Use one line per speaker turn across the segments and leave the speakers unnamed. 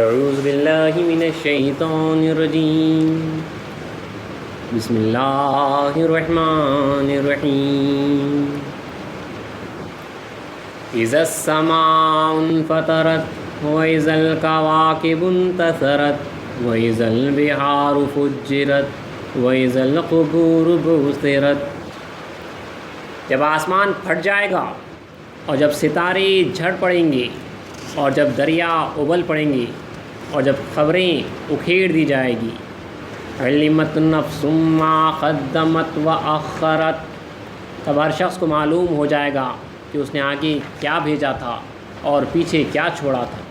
اعوذ باللہ من الشیطان الرجیم بسم اللہ الرحمن الرحیم اذا السماء انفطرت واذا الكواكب انتثرت واذا البحار فجرت واذا القبور بعثرت۔ جب آسمان پھٹ جائے گا اور جب ستارے جھڑ پڑیں گے اور جب دریا ابل پڑیں گے اور جب خبریں اکھیڑ دی جائے گی۔ علمت نفس ما قدمت وأخرت، تب ہر شخص کو معلوم ہو جائے گا کہ اس نے آگے کیا بھیجا تھا اور پیچھے کیا چھوڑا تھا۔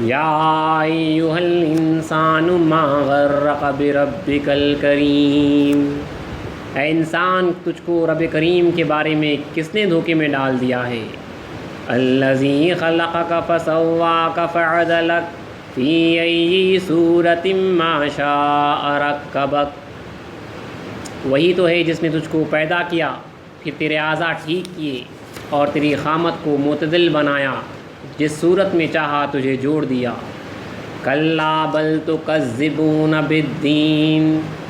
یا ایھا الانسان ما غرک بربک الکریم، اے انسان تجھ کو رب کریم کے بارے میں کس نے دھوکے میں ڈال دیا ہے۔ الذی خلقک فسواک فعدلک فی ای صورۃ ما شاء رکبک، وہی تو ہے جس نے تجھ کو پیدا کیا پھر تیرے اعضاء ٹھیک کیے اور تیری خامت کو معتدل بنایا، جس صورت میں چاہا تجھے جوڑ دیا۔ کلا بل تکذبون بالدین،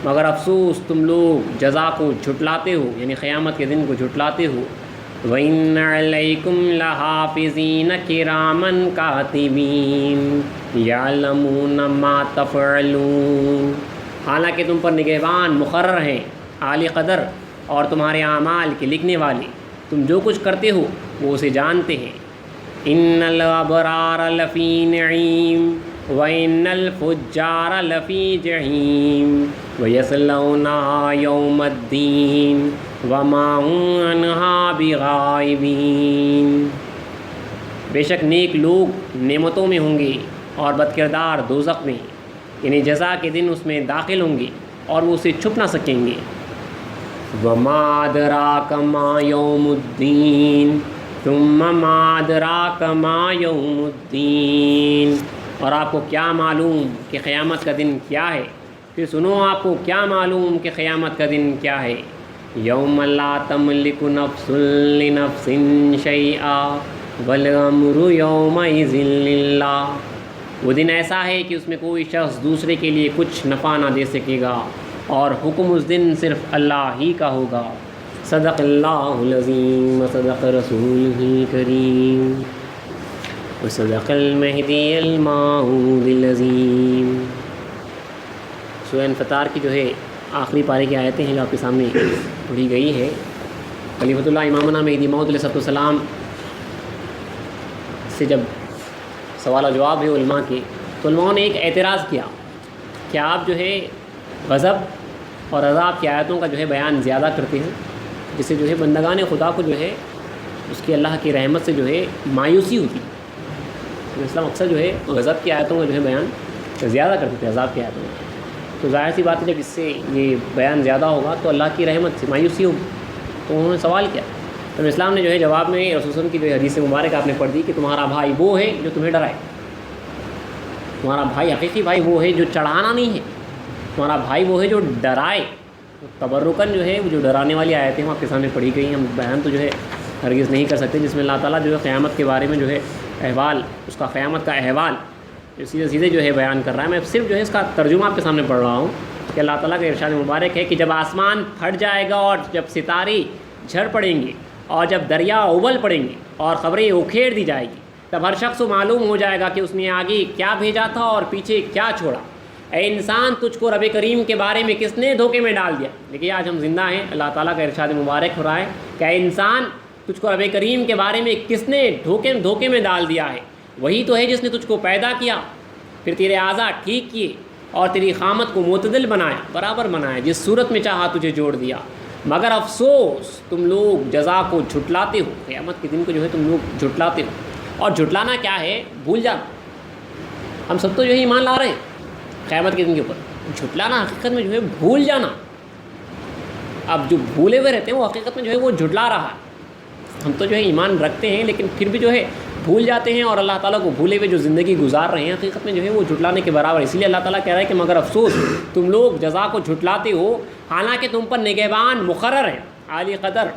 مگر افسوس تم لوگ جزا کو جھٹلاتے ہو، یعنی قیامت کے دن کو جھٹلاتے ہو۔ وَإِنَّ عَلَيْكُمْ لَحَافِظِينَ كِرَامًا كَاتِبِينَ يَعْلَمُونَ مَا تَفْعَلُونَ، حالانکہ تم پر نگہبان مقرر ہیں عالی قدر اور تمہارے اعمال کے لکھنے والے، تم جو کچھ کرتے ہو وہ اسے جانتے ہیں۔ إِنَّ الْأَبْرَارَ لَفِي نَعِيمٍ وَإِنَّ الْفُجَّارَ لَفِي جَحِيمٍ وَيَصْلَوْنَهَا يَوْمَ الدِّينِ وَمَا هُمْ عَنْهَا بِغَائِبِينَ، بے شک نیک لوگ نعمتوں میں ہوں گے اور بدکردار دوزخ میں، یعنی جزا کے دن اس میں داخل ہوں گے اور وہ اسے چھپ نہ سکیں گے۔ وَمَا أَدْرَاكَ مَا يَوْمُ الدِّينِ ثُمَّ مَا أَدْرَاكَ مَا يَوْمُ الدِّينِ، اور آپ کو کیا معلوم کہ قیامت کا دن کیا ہے، پھر سنو آپ کو کیا معلوم کہ قیامت کا دن کیا ہے۔ یوم لا تملک نفس لنفس شیئا والامر یومئذ للہ، وہ دن ایسا ہے کہ اس میں کوئی شخص دوسرے کے لیے کچھ نفع نہ دے سکے گا اور حکم اس دن صرف اللہ ہی کا ہوگا۔ صدق اللہ العظیم وصدق رسولہ الکریم وصدق المہدی الموعود العظیم۔ سورہ انفطار کی جو ہے آخری پارے کی آیتیں ہیں جو آپ کے سامنے پڑھی گئی ہے۔ خلیفۃ اللہ امامنا مہدی موعود علیہ السلام سے جب سوال و جواب ہے علماء کے، تو علماء نے ایک اعتراض کیا کہ آپ جو ہے غضب اور عذاب کی آیتوں کا جو ہے بیان زیادہ کرتے ہیں، جس سے جو ہے بندگان خدا کو جو ہے اس کی اللہ کی رحمت سے جو ہے مایوسی ہوتی ہے۔ اسلام اکثر جو ہے غضب کی آیتوں کا جو ہے بیان زیادہ کرتے تھے عذاب کی آیتوں کا، تو ظاہر سی بات ہے جب اس سے یہ بیان زیادہ ہوگا تو اللہ کی رحمت سے مایوسی ہوگی، تو انہوں نے سوال کیا۔ تو اسلام نے جو ہے جواب میں رسول اللہ کی جو ہے حدیث مبارک آپ نے پڑھ دی کہ تمہارا بھائی وہ ہے جو تمہیں ڈرائے، تمہارا بھائی حقیقی بھائی وہ ہے جو چڑھانا نہیں ہے، تمہارا بھائی وہ ہے جو ڈرائے۔ تبرکن جو ہے وہ جو ڈرانے والی آیتیں ہیں آپ کے سامنے پڑھی گئی ہیں، ہم بیان تو جو ہے ہرگز نہیں کر سکتے، جس میں اللہ تعالیٰ جو ہے قیامت کے بارے میں جو ہے احوال، اس کا قیامت کا احوال جو سیدھے جو ہے بیان کر رہا ہے۔ میں صرف جو ہے اس کا ترجمہ آپ کے سامنے پڑھ رہا ہوں کہ اللہ تعالیٰ کا ارشاد مبارک ہے کہ جب آسمان پھٹ جائے گا اور جب ستارے جھڑ پڑیں گے اور جب دریا ابل پڑیں گے اور خبریں اکھیڑ دی جائے گی، تب ہر شخص کو معلوم ہو جائے گا کہ اس نے آگے کیا بھیجا تھا اور پیچھے کیا چھوڑا۔ اے انسان تجھ کو رب کریم کے بارے میں کس نے دھوکے میں ڈال دیا۔ دیکھیے آج ہم زندہ ہیں، اللہ تعالیٰ کا ارشاد مبارک ہو رہا ہے کہ اے انسان تجھ کو رب کریم کے بارے میں کس نے دھوکے میں ڈال دیا ہے، وہی تو ہے جس نے تجھ کو پیدا کیا پھر تیرے اعضاء ٹھیک کیے اور تیری خامت کو معتدل بنایا، برابر بنایا، جس صورت میں چاہا تجھے جوڑ دیا۔ مگر افسوس تم لوگ جزا کو جھٹلاتے ہو، قیامت کے دن کو جو ہے تم لوگ جھٹلاتے ہو۔ اور جھٹلانا کیا ہے؟ بھول جانا۔ ہم سب تو جو ہے ایمان لا رہے ہیں قیامت کے دن کے اوپر، جھٹلانا حقیقت میں جو ہے بھول جانا۔ اب جو بھولے ہوئے رہتے ہیں وہ حقیقت میں جو ہے وہ جھٹلا رہا ہے۔ ہم تو جو ہے ایمان رکھتے ہیں لیکن پھر بھی جو ہے بھول جاتے ہیں اور اللہ تعالیٰ کو بھولے ہوئے جو زندگی گزار رہے ہیں، حقیقت میں جو ہے وہ جھٹلانے کے برابر ہے۔ اسی لیے اللہ تعالیٰ کہہ رہا ہے کہ مگر افسوس تم لوگ جزا کو جھٹلاتے ہو، حالانکہ تم پر نگہبان مقرر ہے عالی قدر،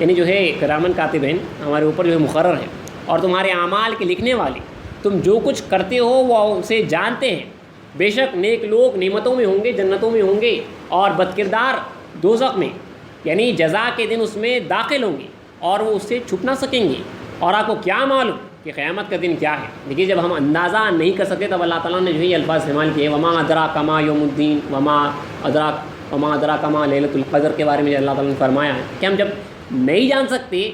یعنی جو ہے کرامن کاتبین ہمارے اوپر جو ہے مقرر ہے، اور تمہارے اعمال کے لکھنے والے، تم جو کچھ کرتے ہو وہ اسے جانتے ہیں، بے شک نیک لوگ نعمتوں میں ہوں گے، جنتوں میں ہوں گے، اور بدکردار دوزخ میں، یعنی جزا کے دن اس میں داخل ہوں گے اور وہ اس سے چھپ نہ سکیں گے۔ اور آپ کو کیا معلوم کہ قیامت کا دن کیا ہے؟ دیکھیے جب ہم اندازہ نہیں کر سکتے تب اللہ تعالیٰ نے جو ہے یہ الفاظ استعمال کیے، وما ادراک ما یوم الدین، وما ادراک ما لیلۃ القدر کے بارے میں اللہ تعالیٰ نے فرمایا ہے کہ ہم جب نہیں جان سکتے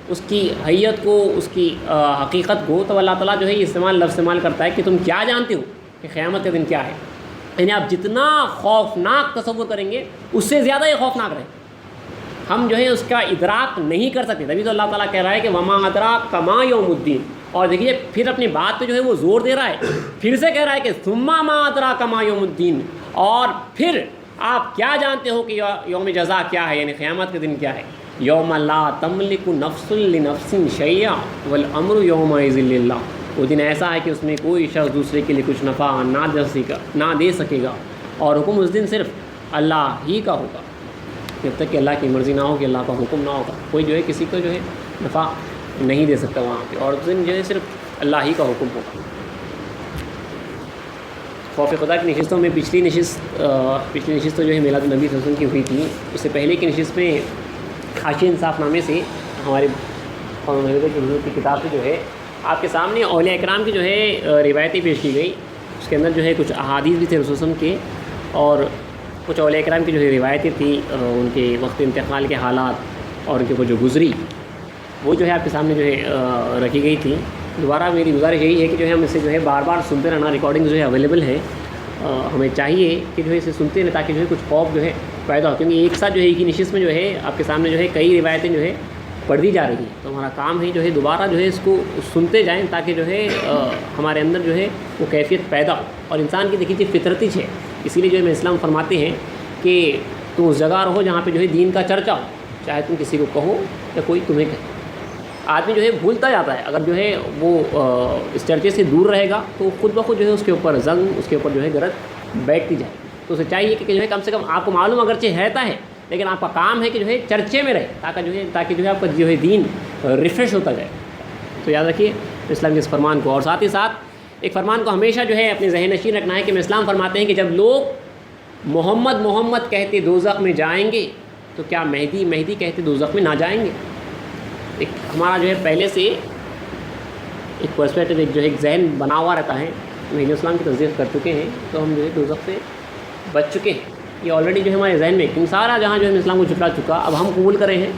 اس کی حیت کو، اس کی حقیقت کو، تو اللہ تعالیٰ جو ہے یہ لفظ استعمال کرتا ہے کہ تم کیا جانتے ہو کہ قیامت کا دن کیا ہے؟ یعنی آپ جتنا خوفناک تصور کریں گے اس سے زیادہ یہ خوفناک رہے، ہم جو ہے اس کا ادراک نہیں کر سکتے۔ تبھی تو اللہ تعالیٰ کہہ رہا ہے کہ وما ادراک ما یوم الدین، اور دیکھیے پھر اپنی بات پہ جو ہے وہ زور دے رہا ہے، پھر سے کہہ رہا ہے کہ ثم ما ادراک ما یوم الدین، اور پھر آپ کیا جانتے ہو کہ یوم جزا کیا ہے، یعنی قیامت کا دن کیا ہے؟ یوم لا تملک نفس لنفس شیئا والامر یومئذ للہ، وہ دن ایسا ہے کہ اس میں کوئی شخص دوسرے کے لیے کچھ نفع نہ دے سکے گا، اور حکم اس دن صرف اللہ ہی کا ہوگا، جب تک کہ اللہ کی مرضی نہ ہو، کہ اللہ کا حکم نہ ہوگا، کوئی جو ہے کسی کو جو ہے نفع نہیں دے سکتا وہاں پہ، اور اس دن جو ہے صرف اللہ ہی کا حکم ہوگا۔ خوف خدا کی نشستوں میں پچھلی نشست تو جو ہے میلاد النبی صلی اللہ علیہ وسلم کی ہوئی تھی، اس سے پہلے کی نشست میں حاشیہ انصاف نامے سے ہمارے قوم کی حضور کی کتاب سے جو ہے آپ کے سامنے اولیاء اکرام کی جو ہے روایتیں پیش کی گئی، اس کے اندر جو ہے کچھ احادیث بھی تھے رسول صلی اللہ علیہ وسلم کے، اور کچھ اولیاء اکرام کی جو ہے روایتیں تھیں، ان کے وقت انتقال کے حالات اور ان کے وہ جو گزری، وہ جو ہے آپ کے سامنے جو ہے رکھی گئی تھی۔ دوبارہ میری گزارش یہی ہے کہ جو ہے ہم اسے جو ہے بار بار سنتے رہنا، ریکارڈنگ جو ہے اویلیبل ہے، ہمیں چاہیے کہ جو ہے اسے سنتے رہیں تاکہ جو ہے کچھ خوف جو ہے پیدا ہو، کیونکہ ایک ساتھ جو ہے ایک ہی نشست میں جو ہے آپ کے سامنے جو ہے کئی روایتیں جو ہے پڑھ دی جا رہی ہیں، تو ہمارا کام ہے جو ہے دوبارہ جو ہے اس کو سنتے جائیں تاکہ جو ہے ہمارے اندر جو ہے وہ کیفیت پیدا ہو۔ اور انسان کی دیکھیے فطرتی ہے، اسی لیے جو ہے اسلام فرماتے ہیں کہ تم اس جگہ رہو جہاں پہ جو ہے دین کا چرچا ہو، چاہے تم کسی کو کہو یا کوئی تمہیں کہے۔ آدمی جو ہے بھولتا جاتا ہے، اگر جو ہے وہ اس چرچے سے دور رہے گا تو خود بخود جو ہے اس کے اوپر زنگ، اس کے اوپر جو ہے گرد بیٹھتی جائے، تو اسے چاہیے کہ جو ہے کم سے کم آپ کو معلوم اگرچہ رہتا ہے لیکن آپ کا کام ہے کہ جو ہے چرچے میں رہے تاکہ جو ہے آپ کا جو ہے دین ریفریش ہوتا جائے۔ تو یاد رکھیے اسلام کے اس فرمان کو، اور ساتھ ہی ساتھ ایک فرمان کو ہمیشہ جو ہے اپنے ذہن نشین رکھنا ہے کہ اسلام فرماتے ہیں کہ جب لوگ محمد محمد کہتے دوزخ میں جائیں گے تو کیا مہدی مہدی کہتے دوزخ میں نہ جائیں گے؟ ایک ہمارا جو ہے پہلے سے ایک پرسپیکٹو، ایک جو ہے ایک ذہن بنا ہوا رہتا ہے، نبی اسلام کی تصدیق کر چکے ہیں تو ہم جو ہے دوزخ سے بچ چکے ہیں، یہ آلریڈی جو ہے ہمارے ذہن میں، کیونکہ سارا جہاں جو ہے اسلام کو جھٹلا چکا، اب ہم قبول کرے ہیں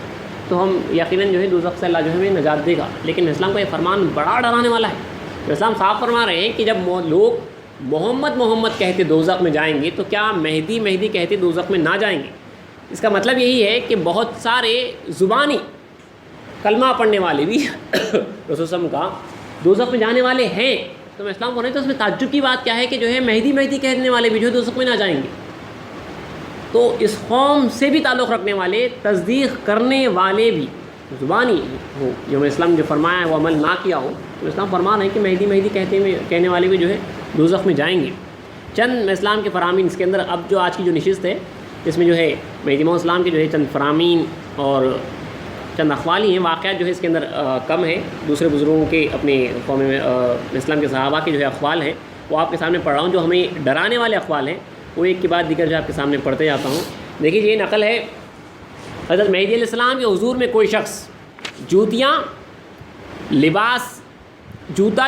تو ہم یقیناً جو ہے دوزخ سے اللہ جو ہے ہمیں نجات دے گا۔ لیکن اسلام کا یہ فرمان بڑا ڈرانے والا ہے، تو اسلام صاف فرما رہے ہیں کہ جب لوگ محمد محمد کہتے دوزخ میں جائیں گے تو کیا مہدی مہدی کہتے دوزخ میں نہ جائیں گے؟ اس کا مطلب یہی ہے کہ بہت سارے زبانی کلمہ پڑھنے والے بھی رسول صلی اللہ علیہ وسلم کا دوزخ میں جانے والے ہیں، تو میں اسلام کو نہیں، تو اس میں تعجب کی بات کیا ہے کہ جو ہے مہدی مہدی کہنے والے بھی جو ہے دوزخ میں نہ جائیں گے۔ تو اس قوم سے بھی تعلق رکھنے والے، تصدیق کرنے والے بھی زبانی ہو، جو اسلام جو فرمایا ہے وہ عمل نہ کیا ہو، تو اسلام فرما رہے ہیں کہ مہدی مہدی کہنے والے بھی جو ہے دوزخ میں جائیں گے۔ چند اسلام کے فرامین اس کے اندر، اب جو آج کی جو نشست ہے اس میں جو ہے مہدی موعود اسلام کے جو ہے چند فرامین اور چند اقوال ہی ہیں، واقعات جو ہے اس کے اندر کم ہے، دوسرے بزرگوں کے اپنے قوم میں اسلام کے صحابہ کے جو ہے اقوال ہیں وہ آپ کے سامنے پڑھ رہا ہوں، جو ہمیں ڈرانے والے اقوال ہیں وہ ایک کے بعد دیگر جو آپ کے سامنے پڑھتے جاتا ہوں۔ دیکھیے یہ نقل ہے حضرت مہدی علیہ السلام کے حضور میں کوئی شخص جوتا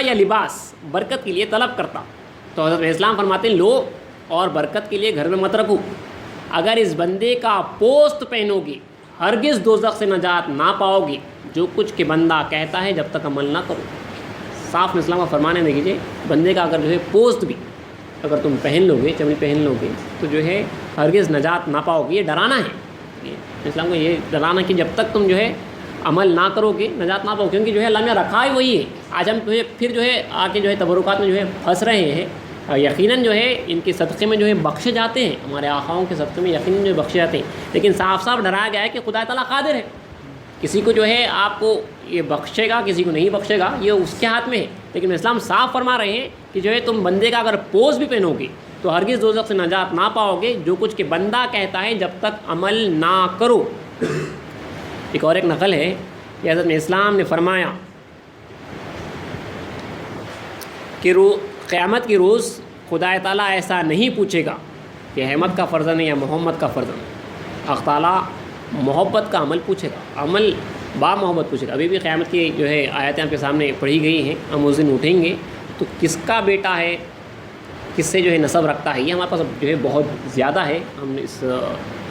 یا لباس برکت کے لیے طلب کرتا تو حضرت اسلام فرماتے ہیں لو اور برکت کے لیے گھر میں مت رکھو، اگر اس بندے کا پوست پہنو گے ہرگز دوزخ سے نجات نہ پاؤ گے، جو کچھ کہ بندہ کہتا ہے جب تک عمل نہ کرو۔ صاف اسلام کا فرمان ہے، دیکھیے بندے کا اگر جو ہے پوست بھی اگر تم پہن لو گے، چمڑی پہن لو گے تو جو ہے ہرگز نجات نہ پاؤ گے۔ یہ ڈرانا ہے اسلام کو، یہ ڈرانا کہ جب تک تم جو ہے عمل نہ کرو گے نجات نہ پاؤ، کیونکہ جو ہے اللہ نے رکھا ہی وہی ہے۔ آج ہم پھر جو ہے آ کے جو ہے تبرکات میں جو ہے پھنس رہے ہیں، اور یقیناً جو ہے ان کے صدقے میں جو ہے بخشے جاتے ہیں، ہمارے آقاؤں کے صدقے میں یقیناً جو ہے بخشے جاتے ہیں، لیکن صاف صاف ڈرایا گیا ہے کہ خدا تعالیٰ قادر ہے، کسی کو جو ہے آپ کو یہ بخشے گا، کسی کو نہیں بخشے گا، یہ اس کے ہاتھ میں ہے۔ لیکن اسلام صاف فرما رہے ہیں کہ جو ہے تم بندے کا اگر پوز بھی پہنو گے تو ہرگز دوزخ سے نجات نہ پاؤ گے، جو کچھ کہ بندہ کہتا ہے جب تک عمل نہ کرو۔ ایک اور ایک نقل ہے کہ حضرت اسلام نے فرمایا کہ قیامت کی روز خدا تعالیٰ ایسا نہیں پوچھے گا کہ احمد کا فرزند ہے یا محمد کا فرزند ہے. اللہ تعالیٰ محبت کا عمل پوچھے گا، عمل با محبت پوچھے گا. ابھی بھی قیامت کی جو ہے آیتیں آپ کے سامنے پڑھی گئی ہیں. ہم اس دن اٹھیں گے تو کس کا بیٹا ہے، کس سے جو ہے نسب رکھتا ہے، یہ ہمارے پاس جو ہے بہت زیادہ ہے. ہم اس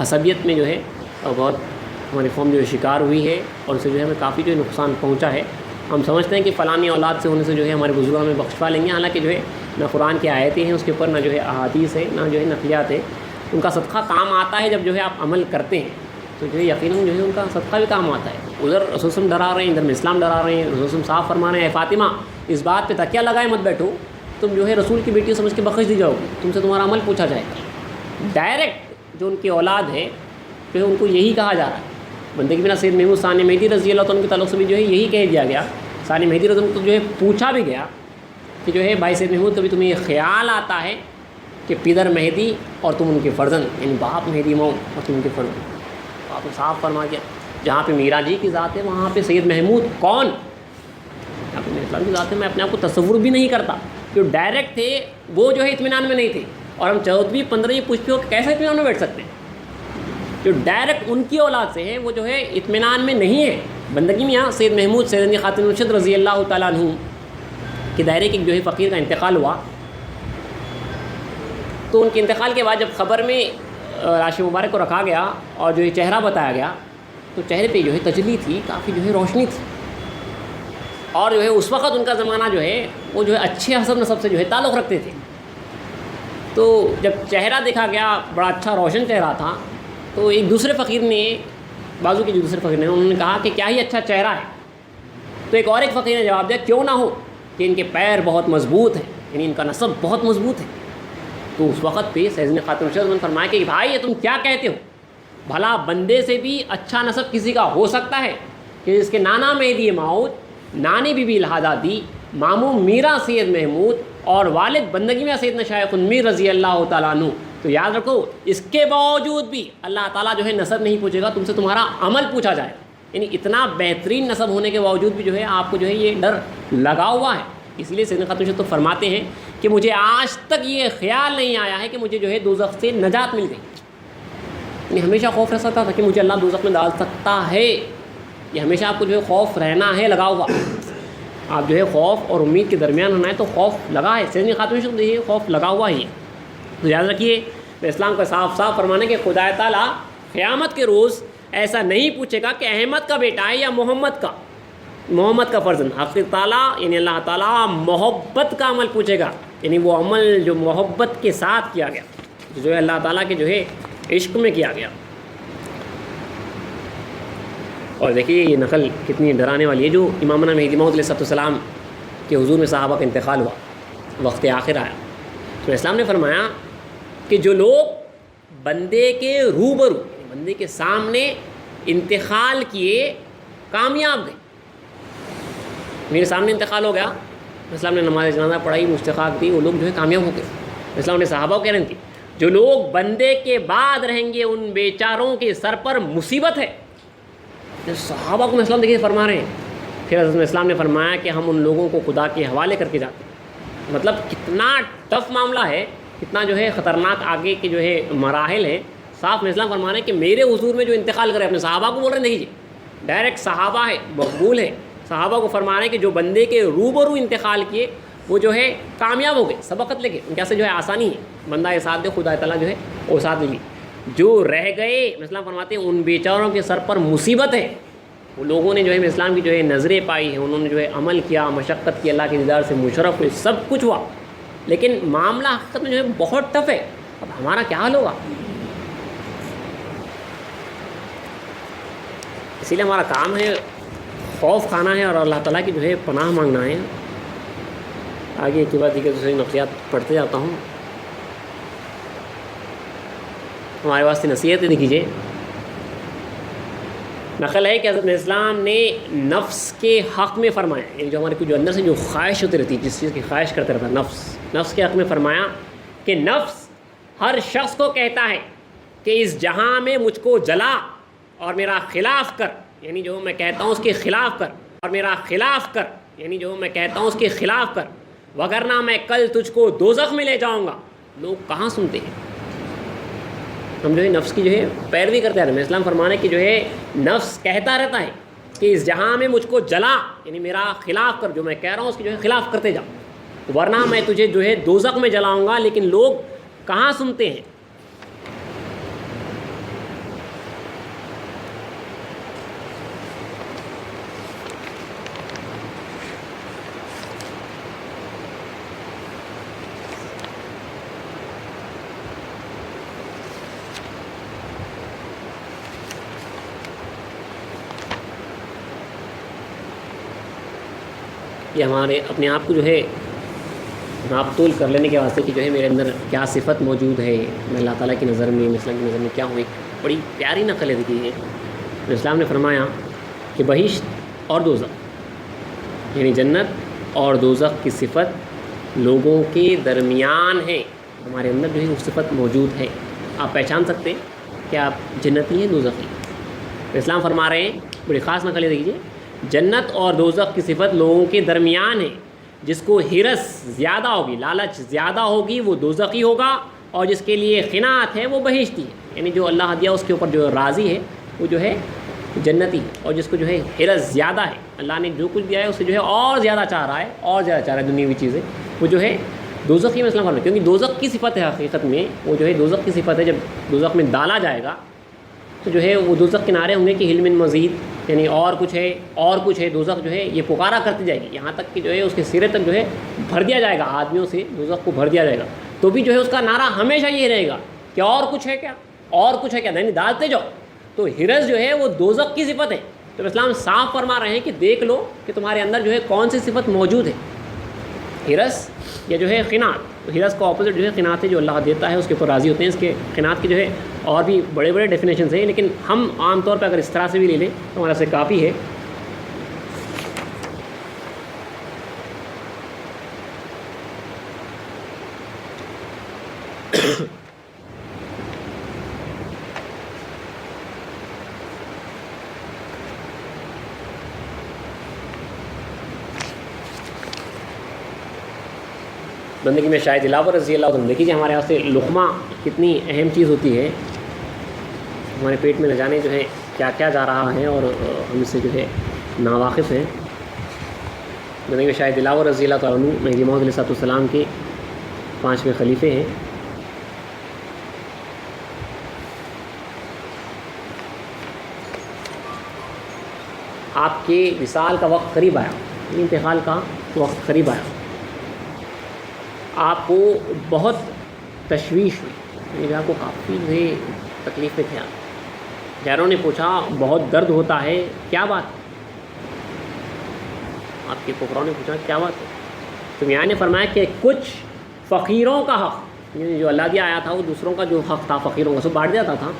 حسبیت میں جو ہے بہت ہماری قوم جو ہے شکار ہوئی ہے اور اسے جو ہے ہمیں کافی جو ہے نقصان پہنچا ہے. ہم سمجھتے ہیں کہ فلانی اولاد سے ہونے سے جو ہے ہمارے بزرگ ہمیں بخشوا لیں گے، حالانکہ جو ہے نہ قرآن کی آیتیں ہیں اس کے اوپر، نہ جو ہے احادیث ہے، نہ جو ہے نقلیات ہے. ان کا صدقہ کام آتا ہے جب جو ہے آپ عمل کرتے ہیں تو جو ہے یقیناً جو ہے ان کا صدقہ بھی کام آتا ہے. ادھر رسول وسلم ڈرا رہے ہیں، ادھر میں اسلام ڈرا رہے ہیں. رسول وسلم صاف فرما رہے ہیں، اے فاطمہ اس بات پہ تکیہ لگائے مت بیٹھو، تم جو ہے رسول کی بیٹی سمجھ کے بخش دی جاؤ گی، تم سے تمہارا عمل پوچھا جائے گا. ڈائریکٹ جو ان کی اولاد ہے جو ہے ان کو یہی کہا جا رہا ہے. بندے کی بنا سید محمود ثانی مہدی رضی اللہ عنہ کے تعلق سے بھی جو ہے یہی کہہ دیا گیا. ثانی مہدی رضی اللہ عنہ کو جو ہے پوچھا بھی گیا کہ جو ہے بھائی سید محمود کبھی تمہیں یہ خیال آتا ہے کہ پدر مہدی اور تم ان کے فرزند، یعنی باپ مہدی امام اور تم ان کے فرزند. آپ نے صاف فرما دیا جہاں پہ میرا جی کی ذات ہے وہاں پہ سید محمود کون؟ آپ میرے اسلام کی ذات ہے، میں اپنے آپ کو تصور بھی نہیں کرتا. جو ڈائریکٹ تھے وہ جو ہے اطمینان میں نہیں تھے، اور ہم 14ویں 15ویں پوچھتے ہو کہ کیسے اطمینان میں بیٹھ سکتے ہیں؟ جو ڈائریکٹ ان کی اولاد سے ہے وہ جو ہے اطمینان میں نہیں ہے. بندگی میں یہاں سید محمود سید خاتم الرشد رضی اللہ تعالیٰ عنہ کے دائرے کے جو ہے فقیر کا انتقال ہوا، تو ان کے انتقال کے بعد جب خبر میں لاش مبارک کو رکھا گیا اور جو ہے چہرہ بتایا گیا تو چہرے پہ جو ہے تجلی تھی، کافی جو ہے روشنی تھی. اور جو ہے اس وقت ان کا زمانہ جو ہے وہ جو ہے اچھے حسب نسب سے جو ہے تعلق رکھتے تھے. تو جب چہرہ دیکھا گیا بڑا اچھا روشن چہرہ تھا، تو ایک دوسرے فقیر نے، بازو کے جو دوسرے فقیر نے، انہوں نے کہا کہ کیا ہی اچھا چہرہ ہے. تو ایک اور ایک فقیر نے جواب دیا کیوں نہ ہو کہ ان کے پیر بہت مضبوط ہیں، یعنی ان کا نسب بہت مضبوط ہے. تو اس وقت پہ سیدنا خاتم الرشد نے فرمایا کہ بھائی یہ تم کیا کہتے ہو؟ بھلا بندے سے بھی اچھا نسب کسی کا ہو سکتا ہے کہ جس کے نانا مہدی موعود، نانی بی بی الہادہ دی، ماموں میرا سید محمود اور والد بندگی میں سیدنا شیخ میر رضی اللہ تعالیٰ عنہ. تو یاد رکھو اس کے باوجود بھی اللہ تعالیٰ جو ہے نسب نہیں پوچھے گا، تم سے تمہارا عمل پوچھا جائے گا. یعنی اتنا بہترین نسب ہونے کے باوجود بھی جو ہے آپ کو جو ہے یہ ڈر لگا ہوا ہے. اس لیے سیدنا خاتم الرشد تو فرماتے ہیں کہ مجھے آج تک یہ خیال نہیں آیا ہے کہ مجھے جو ہے دوزخ سے نجات مل گئی. یعنی ہمیشہ خوف رہ سکتا تھا کہ مجھے اللہ دوزخ میں ڈال سکتا ہے. یہ ہمیشہ آپ کو جو ہے خوف رہنا ہے لگا ہوا. آپ جو ہے خوف اور امید کے درمیان ہونا ہے تو خوف لگا ہے. سیدنا خاتم الرشد یہ خوف لگا ہوا ہی ہے. تو یاد رکھیے اسلام کا صاف صاف فرمانے کہ خدا تعالیٰ قیامت کے روز ایسا نہیں پوچھے گا کہ احمد کا بیٹا ہے یا محمد کا فرزند. حق تعالیٰ یعنی اللہ تعالیٰ محبت کا عمل پوچھے گا، یعنی وہ عمل جو محبت کے ساتھ کیا گیا، جو ہے اللہ تعالیٰ کے جو ہے عشق میں کیا گیا. اور دیکھیے یہ نقل کتنی ڈرانے والی ہے. جو امامنا مہدی موعود علیہ السلام کے حضور میں صحابہ کا انتقال ہوا، وقت آخر آیا، تو اسلام نے فرمایا کہ جو لوگ بندے کے روبرو، بندے کے سامنے انتقال کیے کامیاب گئے. میرے سامنے انتقال ہو گیا، اسلام نے نماز جنازہ پڑھائی، مستحقاق دی، وہ لوگ جو ہے کامیاب ہو گئے. اسلام نے صحابہ کو کہہ رہے تھے جو لوگ بندے کے بعد رہیں گے ان بیچاروں کے سر پر مصیبت ہے. صحابہ کو اسلام دیکھیے فرما رہے ہیں. پھر حضرت اسلام نے فرمایا کہ ہم ان لوگوں کو خدا کے حوالے کر کے جاتے ہیں. مطلب کتنا ٹف معاملہ ہے، کتنا جو ہے خطرناک آگے کے جو ہے مراحل ہیں. صاف میں اسلام فرما رہے ہیں کہ میرے حضور میں جو انتقال کرے، اپنے صحابہ کو بول رہے ہیں، دیکھیے ڈائریکٹ صحابہ ہے، مقبول ہے. صحابہ کو فرما رہے ہیں کہ جو بندے کے روبرو انتقال کیے وہ جو ہے کامیاب ہو گئے، سبقت لے گئے. ان کے سے جو ہے آسانی ہے، بندہ یہ ساتھ دے خدا تعالیٰ جو ہے وہ ساتھ لے لی. جو رہ گئے اسلام فرماتے ہیں ان بیچاروں کے سر پر مصیبت ہے. وہ لوگوں نے جو ہے اسلام کی جو ہے نظریں پائی ہیں، انہوں نے جو ہے عمل کیا، مشقت کی، اللہ کے دیدار سے مشرف ہوئے، سب کچھ ہوا، لیکن معاملہ حقیقت میں جو ہے بہت ٹف ہے. اب ہمارا کیا حال ہوگا؟ اسی لیے ہمارا کام ہے خوف کھانا ہے اور اللہ تعالیٰ کی جو ہے پناہ مانگنا ہے. آگے ایک بات دیکھیے دوسری نقلیات پڑھتے جاتا ہوں. ہمارے واسطے نصیحت دیکھیے. نقل ہے کہ حضرت اسلام نے نفس کے حق میں فرمایا، یعنی جو ہمارے کو جو اندر سے جو خواہش ہوتی رہتی ہے، جس چیز کی خواہش کرتا رہتا ہے، نفس کے حق میں فرمایا کہ نفس ہر شخص کو کہتا ہے کہ اس جہاں میں مجھ کو جلا اور میرا خلاف کر، یعنی جو میں کہتا ہوں اس کے خلاف کر، اور میرا خلاف کر، یعنی جو میں کہتا ہوں اس کے خلاف کر. وگرنہ میں کل تجھ کو دوزخ میں لے جاؤں گا. لوگ کہاں سنتے ہیں. ہم جو ہے نفس کی جو ہے پیروی کرتے رہتے ہیں. اسلام فرمانے کی جو ہے نفس کہتا رہتا ہے کہ اس جہاں میں مجھ کو جلا، یعنی میرا خلاف کر، جو میں کہہ رہا ہوں اس کی جو ہے خلاف کرتے جاؤ، ورنہ میں تجھے جو ہے دوزخ میں جلاؤں گا. لیکن لوگ کہاں سنتے ہیں. یہ ہمارے اپنے آپ کو جو ہے ناپ تول کر لینے کے واسطے کہ جو ہے میرے اندر کیا صفت موجود ہے، میں اللہ تعالیٰ کی نظر میں، اسلام کی نظر میں کیا ہوں. ایک بڑی پیاری نقل ہے دیکھیے. اسلام نے فرمایا کہ بہشت اور دوزخ، یعنی جنت اور دوزخ کی صفت لوگوں کے درمیان ہے. ہمارے اندر جو ہے وہ صفت موجود ہے. آپ پہچان سکتے ہیں کہ آپ جنتی ہیں دوزخی. اسلام فرما رہے ہیں، بڑی خاص نقل ہے دیکھیے، جنت اور دوزخ کی صفت لوگوں کے درمیان ہے. جس کو ہرس زیادہ ہوگی، لالچ زیادہ ہوگی، وہ دوزخی ہوگا، اور جس کے لیے قناعت ہے وہ بہشتی ہے. یعنی جو اللہ دیا اس کے اوپر جو راضی ہے وہ جو ہے جنتی ہے. اور جس کو جو ہے ہرس زیادہ ہے، اللہ نے جو کچھ دیا ہے اس سے جو ہے اور زیادہ چاہ رہا ہے، اور زیادہ چاہ رہا ہے دنیاوی چیزیں، وہ جو ہے دوزخی میں اسلام فرماتے ہیں. کیونکہ دوزخ کی صفت ہے حقیقت میں، وہ جو ہے دوزخ کی صفت ہے. جب دوزخ میں ڈالا جائے گا تو جو ہے وہ دوزخ کے نعرے ہوں گے کہ حلم مزید، یعنی اور کچھ ہے، اور کچھ ہے. دوزخ جو ہے یہ پکارا کرتی جائے گی، یہاں تک کہ جو ہے اس کے سرے تک جو ہے بھر دیا جائے گا، آدمیوں سے دوزخ کو بھر دیا جائے گا. تو بھی جو ہے اس کا نعرہ ہمیشہ یہ رہے گا کہ اور کچھ ہے کیا، اور کچھ ہے کیا، نہیں ڈالتے جاؤ. تو ہرس جو ہے وہ دوزخ کی صفت ہے. تو اسلام صاف فرما رہے ہیں کہ دیکھ لو کہ تمہارے اندر جو ہے کون سی صفت موجود ہے، ہرس یا جو ہے قناعت. ہرس کا اپوزٹ جو ہے قناعت ہے، جو اللہ دیتا ہے اس کے اوپر راضی ہوتے ہیں. اس کے قناعت کی جو ہے اور بھی بڑے بڑے ڈیفینیشنز ہیں، لیکن ہم عام طور پہ اگر اس طرح سے بھی لے لیں تو ہمارا سے کافی ہے. بندگی میں شاید دلاور رضی اللہ عنہ، دیکھیے ہمارے واسطے لقمہ کتنی اہم چیز ہوتی ہے. ہمارے پیٹ میں نہ جانے جو ہے کیا کیا جا رہا ہے اور ہم اس سے جو ہے ناواقف ہیں. بندگی میں شاید دلاور رضی اللہ تعالیٰ عنہ مہدی موعود علیہ السلام کے 5ویں خلیفے ہیں. آپ کے وصال کا وقت قریب آیا، انتقال کا وقت قریب آیا. آپ کو بہت تشویش ہوئی، یعنی آپ کو کافی جو ہے تکلیف میں تھے. غیروں نے پوچھا بہت درد ہوتا ہے، کیا بات؟ آپ کے فقراؤں نے پوچھا کیا بات ہے؟ تو میاں نے فرمایا کہ کچھ فقیروں کا حق، یعنی جو اللہ دیا آیا تھا وہ دوسروں کا جو حق تھا فقیروں کا سب بانٹ دیتا تھا،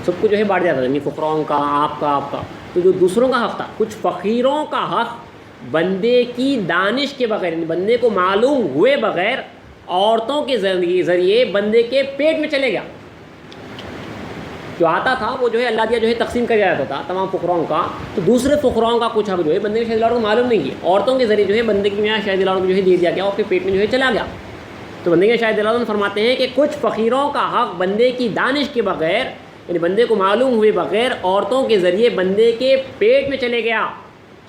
سب کو جو ہے بانٹ دیتا تھا، یعنی فقراؤں کا، آپ کا. تو جو دوسروں کا حق تھا، کچھ فقیروں کا حق بندے کی دانش کے بغیر، یعنی بندے کو معلوم ہوئے بغیر عورتوں کے ذریعے بندے کے پیٹ میں چلے گیا. جو آتا تھا وہ جو ہے اللہ دیا جو ہے تقسیم کر جاتا تھا تمام فقراؤں کا. تو دوسرے فقراؤں کا کچھ حق جو ہے بندے کے شاہد اللہ کو معلوم نہیں ہے، عورتوں کے ذریعے جو ہے بندے کی میاں شاہد اللہ کو جو ہے دے دیا گیا اور اس کے پیٹ میں جو ہے چلا گیا. تو بندے کے شاہد اللہ فرماتے ہیں کہ کچھ فقیروں کا حق بندے کی دانش کے بغیر، یعنی بندے کو معلوم ہوئے بغیر عورتوں کے ذریعے بندے کے پیٹ میں چلے گیا،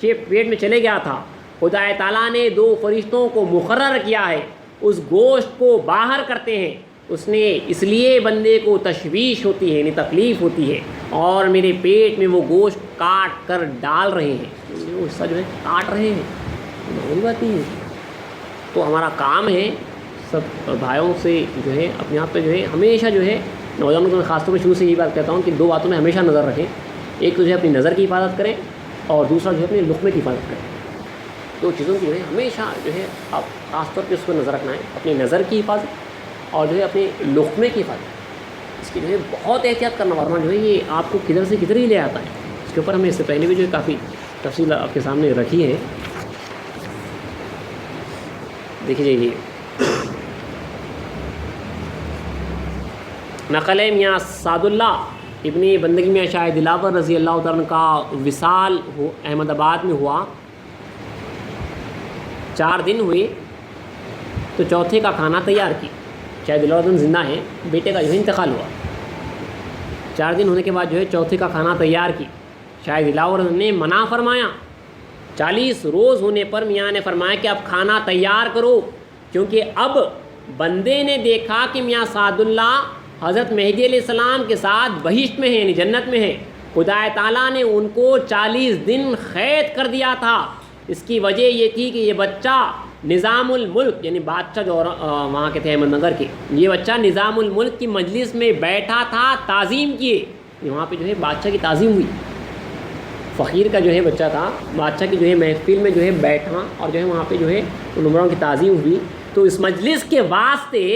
پیٹ میں چلے گیا تھا. خدا تعالیٰ نے 2 فرشتوں کو مقرر کیا ہے، اس گوشت کو باہر کرتے ہیں. اس نے اس لیے بندے کو تشویش ہوتی ہے، یعنی تکلیف ہوتی ہے، اور میرے پیٹ میں وہ گوشت کاٹ کر ڈال رہے ہیں، وہ حصہ جو ہے کاٹ رہے ہیں. معلوم بات نہیں ہے. تو ہمارا کام ہے سب بھائیوں سے جو ہے اپنے آپ پہ جو ہے ہمیشہ جو ہے، نوجوانوں کو میں خاص طور پہ شروع سے یہی بات کہتا ہوں کہ 2 باتوں میں ہمیشہ نظر رکھیں. ایک تو جو ہے اپنی نظر کی حفاظت کریں، اور دوسرا جو ہے اپنے لقمے کی حفاظت کریں. 2 چیزوں کی جو ہے ہمیشہ جو ہے آپ خاص طور پہ اس پر نظر رکھنا ہے، اپنی نظر کی حفاظت اور جو ہے اپنے لقمے کی حفاظت. اس کی جو ہے بہت احتیاط کرنا، ورنہ جو ہے یہ آپ کو کدھر سے کدھر ہی لے آتا ہے. اس کے اوپر ہمیں اس سے پہلے بھی جو ہے کافی تفصیل آپ کے سامنے رکھی ہے. دیکھیے یہ نقل ہے میاں سعد اللہ ابن بندگی میں شاہ دلاور رضی اللہ تعالیٰ کا وصال احمد آباد میں ہوا. 4 دن ہوئے تو چوتھے کا کھانا تیار کی. شاید دلاور زندہ ہیں, بیٹے کا جو ہے انتقال ہوا, 4 دن ہونے کے بعد جو ہے چوتھے کا کھانا تیار کی. شاید دلاور نے منع فرمایا. 40 روز ہونے پر میاں نے فرمایا کہ اب کھانا تیار کرو, کیونکہ اب بندے نے دیکھا کہ میاں سعد اللہ حضرت مہدی علیہ السلام کے ساتھ بہشت میں ہیں, یعنی جنت میں ہیں. خدا تعالیٰ نے ان کو 40 دن قید کر دیا تھا. اس کی وجہ یہ تھی کہ یہ بچہ نظام الملک, یعنی بادشاہ جو وہاں کے تھے احمد نگر کے, یہ بچہ نظام الملک کی مجلس میں بیٹھا تھا, تعظیم کیے. وہاں پہ جو ہے بادشاہ کی تعظیم ہوئی. فقیر کا جو ہے بچہ تھا, بادشاہ کی جو ہے محفل میں جو ہے بیٹھا اور جو ہے وہاں پہ جو ہے ان عمروں کی تعظیم ہوئی. تو اس مجلس کے واسطے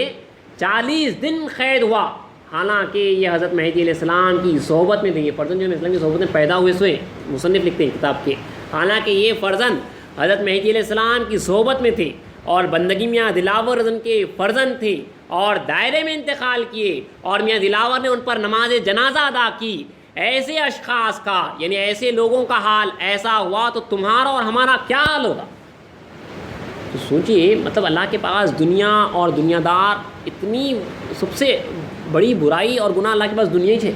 40 دن قید ہوا. حالانکہ یہ حضرت مہدی علیہ السلام کی صحبت میں تھے. یہ فرزند جو ہے اسلام کی صحبت میں پیدا ہوئے سوئے, مصنف لکھتے ہیں کتاب کے. حالانکہ یہ فرزند حضرت مہدی علیہ السلام کی صحبت میں تھے اور بندگی میاں دلاور رضن کے فرزند تھے اور دائرے میں انتقال کیے, اور میاں دلاور نے ان پر نماز جنازہ ادا کی. ایسے اشخاص کا, یعنی ایسے لوگوں کا حال ایسا ہوا تو تمہارا اور ہمارا کیا حال ہوگا؟ تو سوچئے, مطلب اللہ کے پاس دنیا اور دنیا دار, اتنی سب سے بڑی برائی اور گناہ اللہ کے پاس دنیا ہی ہے.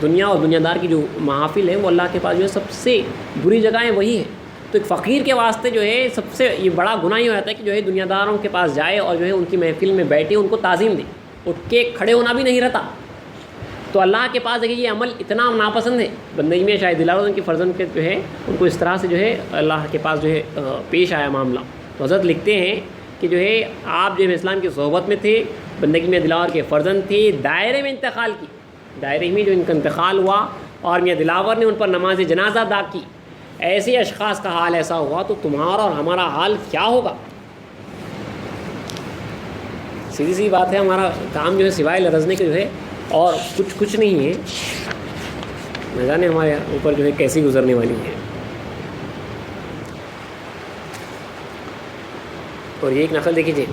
دنیا اور دنیا دار کی جو محافل ہے وہ اللہ کے پاس جو ہے سب سے بری جگہیں وہی ہے. تو ایک فقیر کے واسطے جو ہے سب سے یہ بڑا گناہ یہ ہوتا ہے کہ جو ہے دنیا داروں کے پاس جائے اور جو ہے ان کی محفل میں بیٹھے, ان کو تعظیم دے, اٹھ کے کھڑے ہونا بھی نہیں رہتا. تو اللہ کے پاس دیکھیے یہ عمل اتنا ناپسند ہے. بندگی میں شاید دلاور کی فرزند کے جو ہے ان کو اس طرح سے جو ہے اللہ کے پاس جو ہے پیش آیا معاملہ. تو حضرت لکھتے ہیں کہ جو ہے آپ جو ہے اسلام کی صحبت میں تھے, بندگی میں دلاور کے فرزند تھے, دائرے میں انتقال کی, دائرے میں جو ان کا انتقال ہوا اور میاں دلاور نے ان پر نماز جنازہ ادا کی. ایسے اشخاص کا حال ایسا ہوا تو تمہارا اور ہمارا حال کیا ہوگا؟ سیدھی سی بات ہے, ہمارا کام جو ہے سوائے لرزنے کے جو ہے اور کچھ نہیں ہے. نہ جانے ہمارے اوپر جو ہے کیسی گزرنے والی ہے. اور یہ ایک نقل دیکھیے,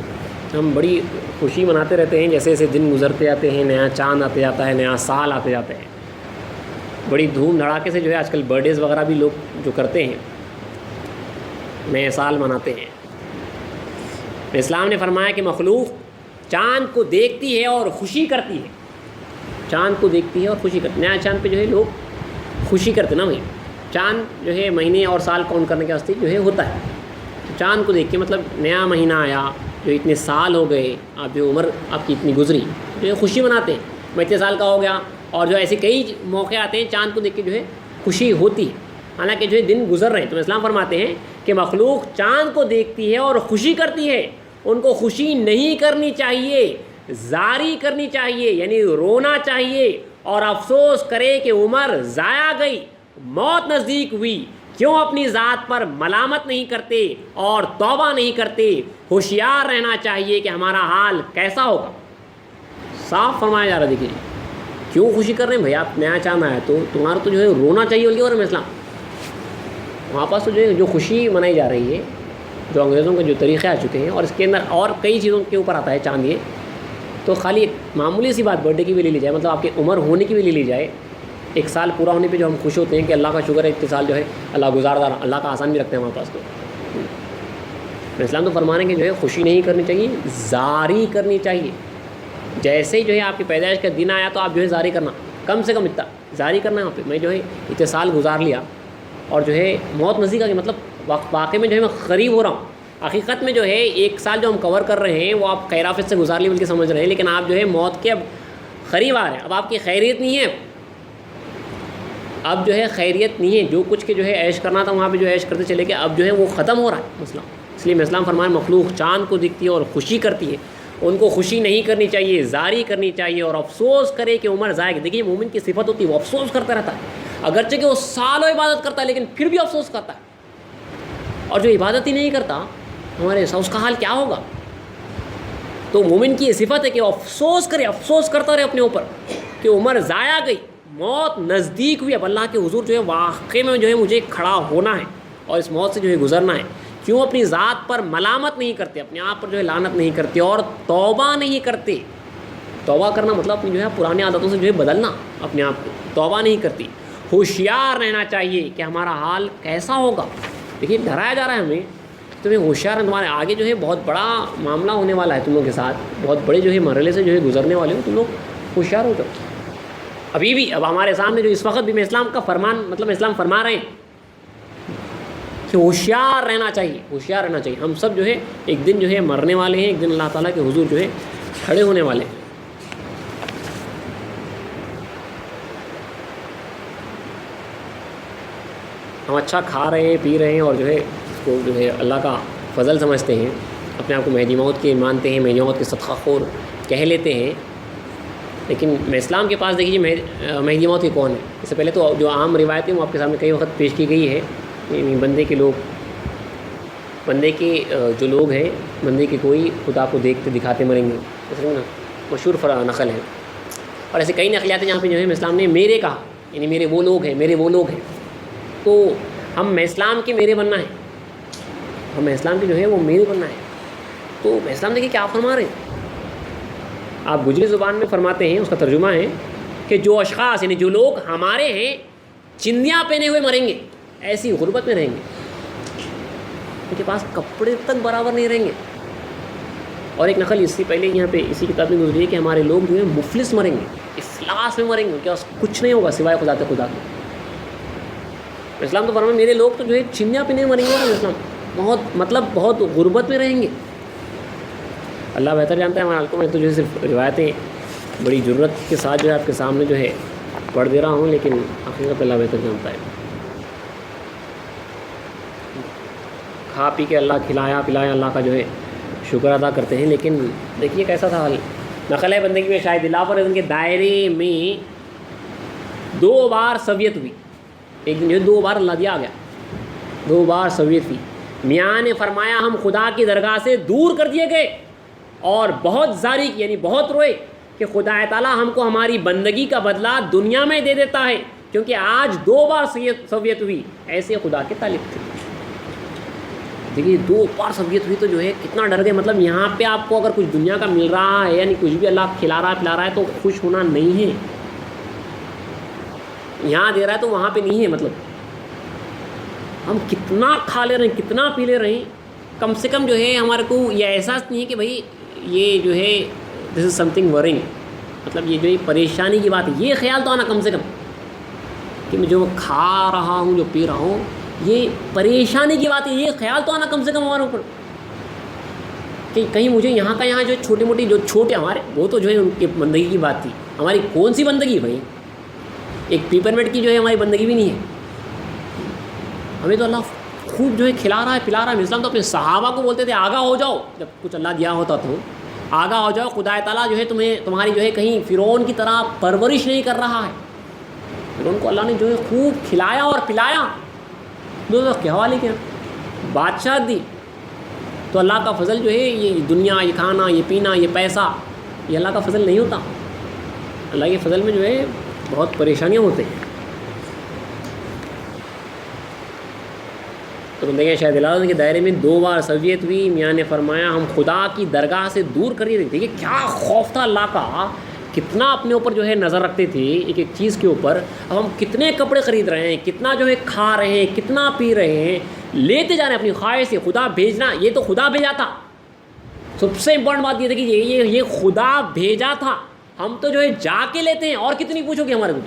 ہم بڑی خوشی مناتے رہتے ہیں جیسے جیسے دن گزرتے جاتے ہیں, نیا چاند آتے جاتا ہے, نیا سال آتے جاتے ہیں. بڑی دھوم دھڑاکے سے جو ہے آج کل برتھ ڈیز وغیرہ بھی لوگ جو کرتے ہیں, نئے سال مناتے ہیں. اسلام نے فرمایا کہ مخلوق چاند کو دیکھتی ہے اور خوشی کرتی ہے. چاند کو دیکھتی ہے اور خوشی کرتی ہے. نیا چاند پہ جو ہے لوگ خوشی کرتے نا بھائی. چاند جو ہے مہینے اور سال کاؤنٹ کرنے کے واسطے جو ہے ہوتا ہے. چاند کو دیکھ کے مطلب نیا مہینہ آیا, جو اتنے سال ہو گئے, آپ جو عمر آپ کی اتنی گزری, جو ہے خوشی مناتے ہیں. میں اتنے سال کا ہو گیا, اور جو ایسے کئی موقع آتے ہیں چاند کو دیکھ کے جو ہے خوشی ہوتی ہے, حالانکہ جو ہے دن گزر رہے ہیں. تو اسلام فرماتے ہیں کہ مخلوق چاند کو دیکھتی ہے اور خوشی کرتی ہے. ان کو خوشی نہیں کرنی چاہیے, زاری کرنی چاہیے, یعنی رونا چاہیے اور افسوس کرے کہ عمر ضائع گئی, موت نزدیک ہوئی. کیوں اپنی ذات پر ملامت نہیں کرتے اور توبہ نہیں کرتے؟ ہوشیار رہنا چاہیے کہ ہمارا حال کیسا ہوگا. صاف فرمایا جا رہا ہے. دیکھیے کیوں خوشی کر رہے ہیں بھائی, آپ نیا چاند آیا تو تمہارا تو جو ہے رونا چاہیے بلکہ. اور اسلام وہاں پاس تو جو ہے جو خوشی منائی جا رہی ہے, جو انگریزوں کے جو طریقے آ چکے ہیں, اور اس کے اندر اور کئی چیزوں کے اوپر آتا ہے چاند. یہ تو خالی ایک معمولی سی بات برتھ ڈے کی بھی لے لی جائے, مطلب آپ کی عمر ہونے کی بھی لے لی جائے, 1 سال پورا ہونے پہ جو ہم خوش ہوتے ہیں کہ اللہ کا شکر ہے 1 سال جو ہے اللہ گزاردار, اللہ کا آسان بھی رکھتے ہیں ہمارے پاس. تو اسلام تو فرمانے کے جو ہے خوشی نہیں کرنی چاہیے, زاری کرنی چاہیے. جیسے ہی جو ہے آپ کی پیدائش کا دن آیا تو آپ جو ہے زاری کرنا, کم سے کم اتنا زاری کرنا. یہاں پہ میں جو ہے اتنے سال گزار لیا اور جو ہے موت نزدیک آ گئی, مطلب واقعے میں جو ہے میں قریب ہو رہا ہوں. حقیقت میں جو ہے 1 سال جو ہم کور کر رہے ہیں وہ آپ خیرافت سے گزار لی بلکہ سمجھ رہے ہیں, لیکن آپ جو ہے موت کے اب قریب آ رہے ہیں. اب آپ کی خیریت نہیں ہے, اب جو ہے خیریت نہیں ہے. جو کچھ کے جو ہے عیش کرنا تھا وہاں پہ جو عیش کرتے چلے گئے, اب جو ہے وہ ختم ہو رہا ہے مسئلہ. اس لیے اسلام فرمائے مخلوق چاند کو دیکھتی ہے اور خوشی کرتی ہے. ان کو خوشی نہیں کرنی چاہیے, زاری کرنی چاہیے اور افسوس کرے کہ عمر ضائع. دیکھیے مومن کی صفت ہوتی ہے, وہ افسوس کرتا رہتا ہے, اگرچہ کہ وہ سالوں عبادت کرتا ہے لیکن پھر بھی افسوس کرتا ہے. اور جو عبادت ہی نہیں کرتا ہمارے اس کا حال کیا ہوگا؟ تو مومن کی یہ صفت ہے کہ وہ افسوس کرے, افسوس کرتا رہے اپنے اوپر کہ عمر ضائع گئی, موت نزدیک ہوئی. اب اللہ کے حضور جو ہے واقعے میں جو ہے مجھے کھڑا ہونا ہے اور اس موت سے جو ہے گزرنا ہے. کیوں اپنی ذات پر ملامت نہیں کرتے, اپنے آپ پر جو ہے لعنت نہیں کرتے اور توبہ نہیں کرتے. توبہ کرنا مطلب اپنی جو ہے پرانی عادتوں سے جو ہے بدلنا اپنے آپ کو. توبہ نہیں کرتی. ہوشیار رہنا چاہیے کہ ہمارا حال کیسا ہوگا. دیکھیے ڈرایا جا رہا ہے ہمیں تمہیں ہوشیار ہے، تمہارے آگے جو ہے بہت بڑا معاملہ ہونے والا ہے تم لوگوں کے ساتھ، بہت بڑے جو ہے مرحلے سے جو ہے گزرنے والے ہو، تم لوگ ہوشیار ہو جاؤ. ابھی بھی اب ہمارے سامنے جو اس وقت بھی میں اسلام کا فرمان مطلب اسلام فرما رہے ہیں کہ ہوشیار رہنا چاہیے، ہوشیار رہنا چاہیے. ہم سب جو ہے ایک دن جو ہے مرنے والے ہیں، ایک دن اللہ تعالیٰ کے حضور جو ہے کھڑے ہونے والے ہیں. ہم اچھا کھا رہے ہیں، پی رہے ہیں، اور جو ہے اس کو جو ہے اللہ کا فضل سمجھتے ہیں، اپنے آپ کو مہدی موت کے مانتے ہیں، مہدی موت کے صدقہ خور کہہ لیتے ہیں. لیکن میں اسلام کے پاس دیکھیے مہدی موت کے کون ہے. اس سے پہلے تو جو عام روایتیں وہ آپ کے سامنے کئی وقت پیش کی گئی ہے. یعنی بندے کے جو لوگ ہیں، بندے کے کوئی خدا کو دیکھتے دکھاتے مریں گے، مشہور نقل ہے. اور ایسے کئی نقلیات ہیں جہاں پہ جو ہے اسلام نے میرے کہا، یعنی میرے وہ لوگ ہیں، میرے وہ لوگ ہیں. تو ہم اسلام کے میرے بننا ہے، ہم اسلام کے جو ہے وہ میرے بننا ہے. تو اسلام دیکھیے کیا فرما رہے ہیں. آپ گجری زبان میں فرماتے ہیں، اس کا ترجمہ ہے کہ جو اشخاص یعنی جو لوگ ہمارے ہیں چندیاں پہنے ہوئے مریں گے، ایسی غربت میں رہیں گے، ان کے پاس کپڑے تک برابر نہیں رہیں گے. اور ایک نقل اس سے پہلے یہاں پہ اسی کتاب میں گزری ہے کہ ہمارے لوگ جو ہے مفلس مریں گے، افلاس میں مریں گے، ان کے پاس کچھ نہیں ہوگا سوائے خدا کے. اسلام تو فرمایا میرے لوگ تو جو ہے چندیاں پہنے مریں گے. اسلام بہت غربت میں رہیں گے. اللہ بہتر جانتا ہے. ہمارے حلقوں میں تو جو ہے صرف روایتیں بڑی ضرورت کے ساتھ جو ہے آپ کے سامنے جو ہے پڑھ دے رہا ہوں، لیکن حقیقت اللہ بہتر جانتا ہے. کھا پی کے اللہ کھلایا پلایا، اللہ کا جو ہے شکر ادا کرتے ہیں. لیکن دیکھیے کیسا تھا حال. نقل ہے بندگی میں شاید خلافت رضوان کے دائرے میں 2 بار سویت ہوئی. ایک دن جو 2 بار اللہ دیا آ گیا، 2 بار سویت ہوئی. میاں نے فرمایا ہم خدا کی درگاہ سے دور کر دیے گئے اور بہت زاری کی، یعنی بہت روئے کہ خدا تعالیٰ ہم کو ہماری بندگی کا بدلہ دنیا میں دے دیتا ہے، کیونکہ آج 2 بار سویت ہوئی. ایسے خدا کے طالب تھے. دیکھیے 2 بار سویت ہوئی تو جو ہے کتنا ڈر گئے. مطلب یہاں پہ آپ کو اگر کچھ دنیا کا مل رہا ہے، یعنی کچھ بھی اللہ کھلا رہا ہے پلا رہا ہے، تو خوش ہونا نہیں ہے. یہاں دے رہا ہے تو وہاں پہ نہیں ہے. مطلب ہم کتنا کھا لے رہے ہیں، کتنا پی لے رہے ہیں، کم سے کم جو ہے ہمارے کو یہ احساس نہیں ہے کہ بھائی یہ جو ہے دس از سم تھنگ ورنگ، مطلب یہ جو ہے پریشانی کی بات ہے. یہ خیال تو آنا کم سے کم کہ میں جو کھا رہا ہوں، جو پی رہا ہوں، یہ پریشانی کی بات ہے. یہ خیال تو آنا کم سے کم ہمارے اوپر کہ کہیں مجھے یہاں کا یہاں جو چھوٹی موٹی جو چھوٹے ہمارے وہ تو جو ہے ان کی بندگی کی بات تھی. ہماری کون سی بندگی بھائی؟ ایک پیپرمنٹ کی جو ہے ہماری بندگی بھی نہیں ہے. ہمیں تو اللہ خوب جو ہے کھلا رہا ہے پلا رہا ہے. اسلام تو اپنے صحابہ کو بولتے تھے آگاہ ہو جاؤ، جب کچھ اللہ دیا ہوتا تو آگاہ ہو جاؤ، خدا تعالیٰ جو ہے تمہاری جو ہے کہیں فرعون کی طرح پرورش نہیں کر رہا ہے. فرعون کو اللہ نے جو ہے خوب کھلایا اور پلایا، دوزخ کے حوالے کیا، بادشاہ دی. تو اللہ کا فضل جو ہے یہ دنیا، یہ کھانا، یہ پینا، یہ پیسہ، یہ اللہ کا فضل نہیں ہوتا. اللہ کے فضل میں جو ہے بہت پریشانیاں ہوتے ہیں. تو بندے شاید دلالت کے دائرے میں 2 بار سویت ہوئی. میاں نے فرمایا ہم خدا کی درگاہ سے دور کر دیے. دیکھیے کیا خوف تھا اللہ کا، کتنا اپنے اوپر جو ہے نظر رکھتے تھے ایک ایک چیز کے اوپر. اب ہم کتنے کپڑے خرید رہے ہیں، کتنا جو ہے کھا رہے ہیں، کتنا پی رہے ہیں، لیتے جا رہے ہیں اپنی خواہش سے. خدا بھیجنا، یہ تو خدا بھیجا تھا. سب سے امپورٹنٹ بات یہ تھی کہ یہ خدا بھیجا تھا. ہم تو جو ہے جا کے لیتے ہیں، اور کتنی پوچھو گے ہمارے کو.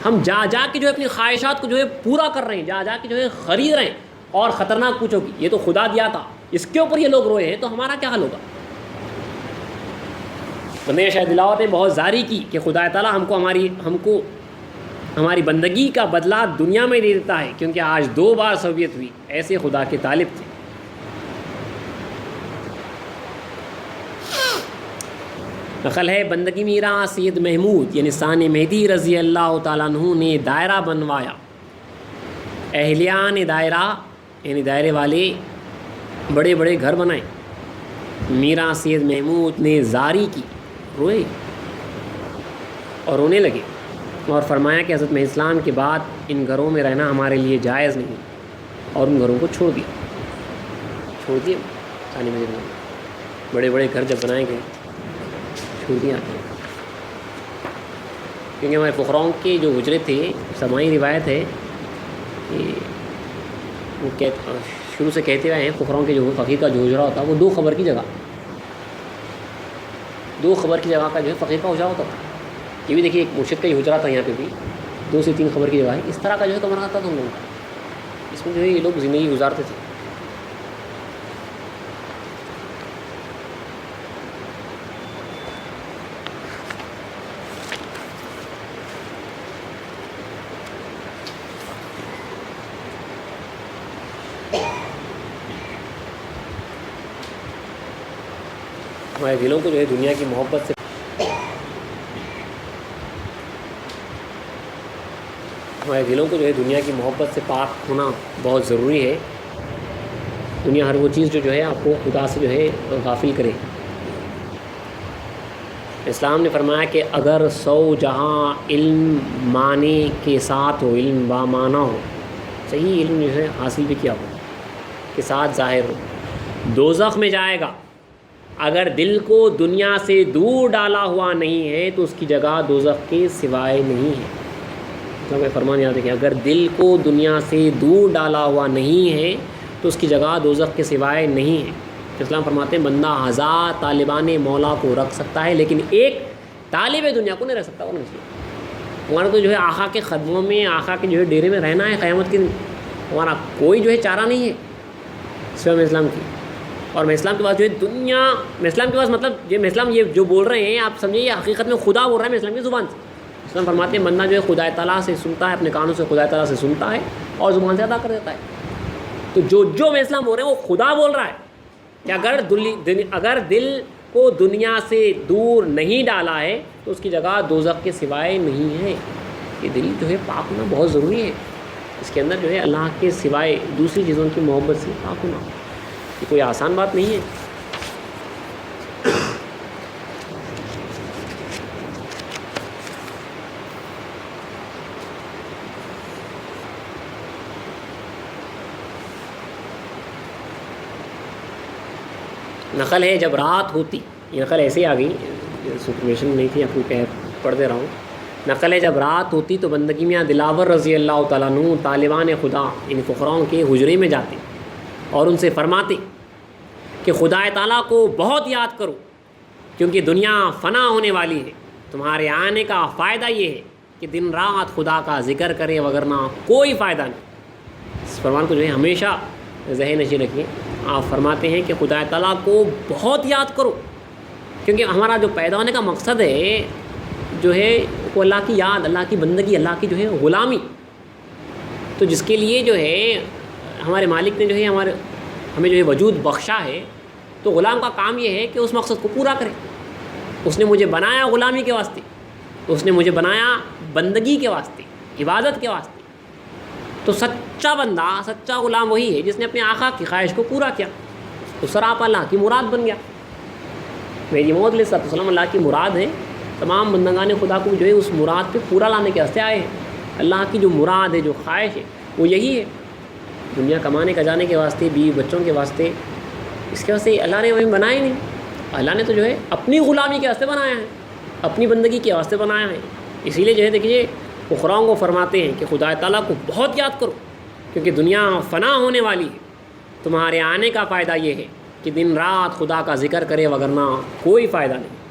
ہم جا کے جو ہے اپنی خواہشات کو جو ہے پورا کر رہے ہیں، جا کے جو ہے خرید رہے ہیں. اور خطرناک پوچھو گی، یہ تو خدا دیا تھا، اس کے اوپر یہ لوگ روئے ہیں، تو ہمارا کیا حال ہوگا. بندے شاید دلاوت نے بہت زاری کی کہ خدا تعالیٰ ہم کو ہماری بندگی کا بدلہ دنیا میں دے دیتا ہے، کیونکہ آج 2 بار سویت ہوئی. ایسے خدا کے طالب تھے. نقل ہے بندگی میرا سید محمود یعنی ثانی مہدی رضی اللہ تعالیٰ عنہ نے دائرہ بنوایا. اہلیان دائرہ یعنی دائرے والے بڑے بڑے گھر بنائے. میرا سید محمود نے زاری کی، روئے اور رونے لگے، اور فرمایا کہ حضرت محی اسلام کے بعد ان گھروں میں رہنا ہمارے لیے جائز نہیں، اور ان گھروں کو چھوڑ دیے. ثانی مہدی بڑے بڑے گھر جب بنائے گئے چھوڑ دیا. کیونکہ ہمارے فقراؤں کے جو حجرے تھے، سماعی روایت ہے کہ وہ شروع سے کہتے ہوئے ہیں فقراؤں کے جو فقیر کا جو اجرا ہوتا ہے وہ دو خبر کی جگہ کا جو ہے فقیر کا اجرا ہوتا تھا. یہ بھی دیکھیے ایک مرشد کا ہی اجرا تھا, یہاں پہ بھی 2 سے 3 خبر کی جگہ ہے. اس طرح کا جو ہے کمرہ تھا ہم لوگوں کا, اس میں جو ہے یہ لوگ زندگی گزارتے تھے. ہمارے دلوں کو جو ہے دنیا کی محبت سے پاک ہونا بہت ضروری ہے. دنیا ہر وہ چیز جو ہے آپ کو خدا سے جو ہے غافل کرے. اسلام نے فرمایا کہ اگر 100 جہاں علم معنی کے ساتھ ہو, علم با معنی ہو, صحیح علم جو ہے حاصل بھی کیا ہو کے ساتھ ظاہر ہو, دوزخ میں جائے گا. اگر دل کو دنیا سے دور ڈالا ہوا نہیں ہے تو اس کی جگہ دوزخ کے سوائے نہیں ہے. تو میں فرمان یاد ہے کہ اگر دل کو دنیا سے دور ڈالا ہوا نہیں ہے تو اس کی جگہ دوزخ کے سوائے نہیں ہے. اسلام فرماتے ہیں بندہ 1000 طالبان مولا کو رکھ سکتا ہے لیکن ایک طالب دنیا کو نہیں رکھ سکتا. ہمارا تو جو ہے آقا کے قدموں میں, آقا کے جو ہے ڈیرے میں رہنا ہے قیامت کے دن. ہمارا کوئی جو ہے چارہ نہیں ہے سوائے اسلام کی. اور میں اسلام کے پاس جو ہے دنیا, میں اسلام کے پاس مطلب یہ میں اسلام یہ جو بول رہے ہیں آپ سمجھیے یہ حقیقت میں خدا بول رہا ہے میں اسلام کی زبان سے. اسلام فرماتے ہیں بندہ جو ہے خدا تعالیٰ سے سنتا ہے, اپنے کانوں سے خدا تعالیٰ سے سنتا ہے اور زبان سے ادا کر دیتا ہے. تو جو میں اسلام بول رہے ہیں وہ خدا بول رہا ہے کہ اگر دل کو دنیا سے دور نہیں ڈالا ہے تو اس کی جگہ دوزخ کے سوائے نہیں ہے. یہ دل جو ہے پاک ہونا بہت ضروری ہے. اس کے اندر جو ہے اللہ کے سوائے دوسری چیزوں کی محبت سے پاک ہونا یہ کوئی آسان بات نہیں ہے. نقل ہے جب رات ہوتی, یہ نقل ایسے ہی آ گئی, سپرمیشن نہیں تھی, آپ کو پڑھ دے رہا ہوں. نقل ہے جب رات ہوتی تو بندگی میاں دلاور رضی اللہ تعالیٰ عنہ طالبان خدا ان فقراؤں کے حجرے میں جاتے اور ان سے فرماتے کہ خدا تعالیٰ کو بہت یاد کرو کیونکہ دنیا فنا ہونے والی ہے. تمہارے آنے کا فائدہ یہ ہے کہ دن رات خدا کا ذکر کرے وگرنہ کوئی فائدہ نہیں. اس فرمان کو جو ہے ہمیشہ ذہن نشین رکھیے. آپ فرماتے ہیں کہ خدا تعالیٰ کو بہت یاد کرو کیونکہ ہمارا جو پیدا ہونے کا مقصد ہے جو ہے وہ اللہ کی یاد, اللہ کی بندگی, اللہ کی جو ہے غلامی. تو جس کے لیے جو ہے ہمارے مالک نے جو ہے ہمیں جو ہے وجود بخشا ہے, تو غلام کا کام یہ ہے کہ اس مقصد کو پورا کرے. اس نے مجھے بنایا غلامی کے واسطے, اس نے مجھے بنایا بندگی کے واسطے, عبادت کے واسطے. تو سچا بندہ, سچا غلام وہی ہے جس نے اپنے آقا کی خواہش کو پورا کیا, تو سراپا اللہ کی مراد بن گیا. میری موت علیہ السلام اللہ کی مراد ہے. تمام بندگان خدا کو جو ہے اس مراد پہ پورا لانے کے واسطے آئے ہیں. اللہ کی جو مراد ہے, جو خواہش ہے, وہ یہی ہے. دنیا کمانے کا جانے کے واسطے, بیوی بچوں کے واسطے, اس کے واسطے اللہ نے ہمیں بنایا نہیں. اللہ نے تو جو ہے اپنی غلامی کے واسطے بنایا ہے, اپنی بندگی کے واسطے بنایا ہے. اسی لیے جو ہے دیکھیے فقراؤں کو فرماتے ہیں کہ خدا تعالیٰ کو بہت یاد کرو کیونکہ دنیا فنا ہونے والی ہے. تمہارے آنے کا فائدہ یہ ہے کہ دن رات خدا کا ذکر کرے وگرنہ کوئی فائدہ نہیں.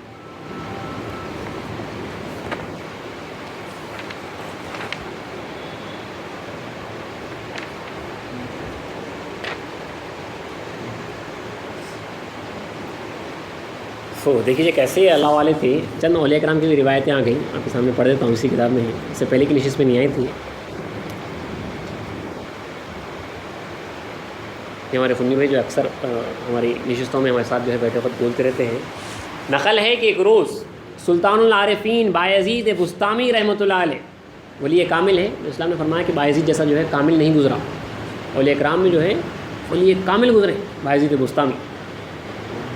تو دیکھیے کیسے اللہ والے تھے. چند اولیاء کرام کی بھی روایتیں آ گئیں, آپ کے سامنے پڑھ دیتا ہوں, اسی کتاب میں ہیں. اس سے پہلے کی نشست میں نہیں آئی تھی. یہ ہمارے فنی بھائی جو اکثر ہماری نشستوں میں ہمارے ساتھ جو ہے بیٹھے وقت بولتے رہتے ہیں. نقل ہے کہ ایک روز سلطان العارفین بایزید بسطامی رحمۃ اللہ علیہ, ولی کامل ہے. اسلام نے فرمایا کہ بایزید جیسا جو ہے کامل نہیں گزرا. اولیاء کرام میں جو ہے ولی کامل گزرے بایزید بسطامی.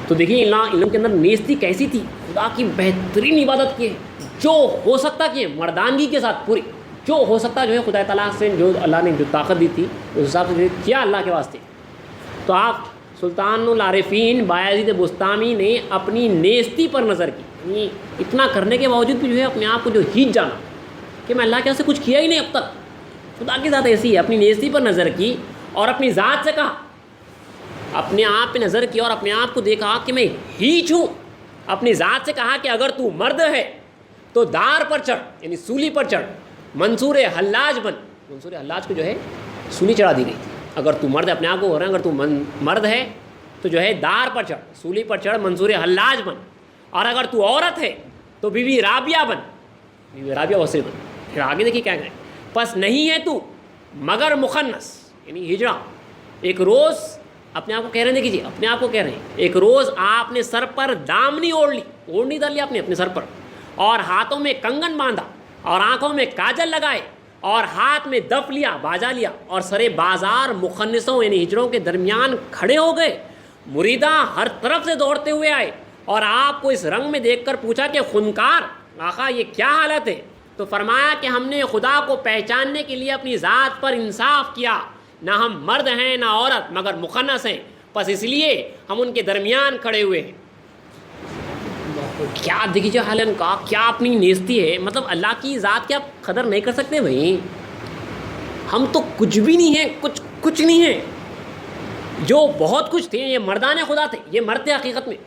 تو دیکھیے علم کے اندر نیستی کیسی تھی, خدا کی بہترین عبادت کی ہے, جو ہو سکتا کہ مردانگی کے ساتھ پوری, جو ہو سکتا جو ہے خدا تعالیٰ سے جو اللہ نے جو طاقت دی تھی اس حساب سے جو کیا اللہ کے واسطے. تو آپ سلطان العارفین بایزید بسطامی نے اپنی نیستی پر نظر کی, یعنی اتنا کرنے کے باوجود بھی جو ہے اپنے آپ کو جو ہیچ جانا کہ میں اللہ کے واسطے کچھ کیا ہی نہیں اب تک, خدا کی ذات ایسی ہے. اپنی نیستی پر نظر کی اور اپنی ذات سے کہا اپنے آپ پہ نظر کیا اور اپنے آپ کو دیکھا کہ میں ہیچ ہوں. اپنی ذات سے کہا کہ اگر تو مرد ہے تو دار پر چڑھ, یعنی سولی پر چڑھ, منصور حلاج بن. منصور حلاج کو جو ہے سولی چڑھا دی گئی تھی. اگر تو مرد ہے, اپنے آپ کو ہو رہا ہے, اگر تو مرد ہے تو جو ہے دار پر چڑھ, سولی پر چڑھ, منصور حلاج بن. اور اگر تو عورت ہے تو بی بی رابعہ بن, بی بی رابعہ وصی بن. پھر آگے دیکھیے کیا کہیں, پس نہیں ہے تو مگر مخنث, یعنی ہجڑا. ایک روز اپنے آپ کو کہہ رہے ہیں, دیکھیے اپنے آپ کو کہہ رہے ہیں, ایک روز آپ نے سر پر دامنی اوڑھ لی, اوڑھنی ڈال لی آپ نے اپنے سر پر, اور ہاتھوں میں کنگن باندھا, اور آنکھوں میں کاجل لگائے, اور ہاتھ میں دف لیا, باجا لیا, اور سرے بازار مخنثوں یعنی ہجڑوں کے درمیان کھڑے ہو گئے. مریداں ہر طرف سے دوڑتے ہوئے آئے اور آپ کو اس رنگ میں دیکھ کر پوچھا کہ خنکار آقا یہ کیا حالت ہے؟ تو فرمایا کہ ہم نے خدا کو پہچاننے کے لیے اپنی ذات پر انصاف کیا, نہ ہم مرد ہیں نہ عورت مگر مخنث ہیں, بس اس لیے ہم ان کے درمیان کھڑے ہوئے ہیں. کیا دیکھیے حال ان کا, کیا اپنی نیستی ہے. مطلب اللہ کی ذات کی آپ قدر نہیں کر سکتے بھائی. ہم تو کچھ بھی نہیں ہیں, کچھ نہیں ہیں. جو بہت کچھ تھے یہ مردان خدا تھے, یہ مرد تھے حقیقت میں,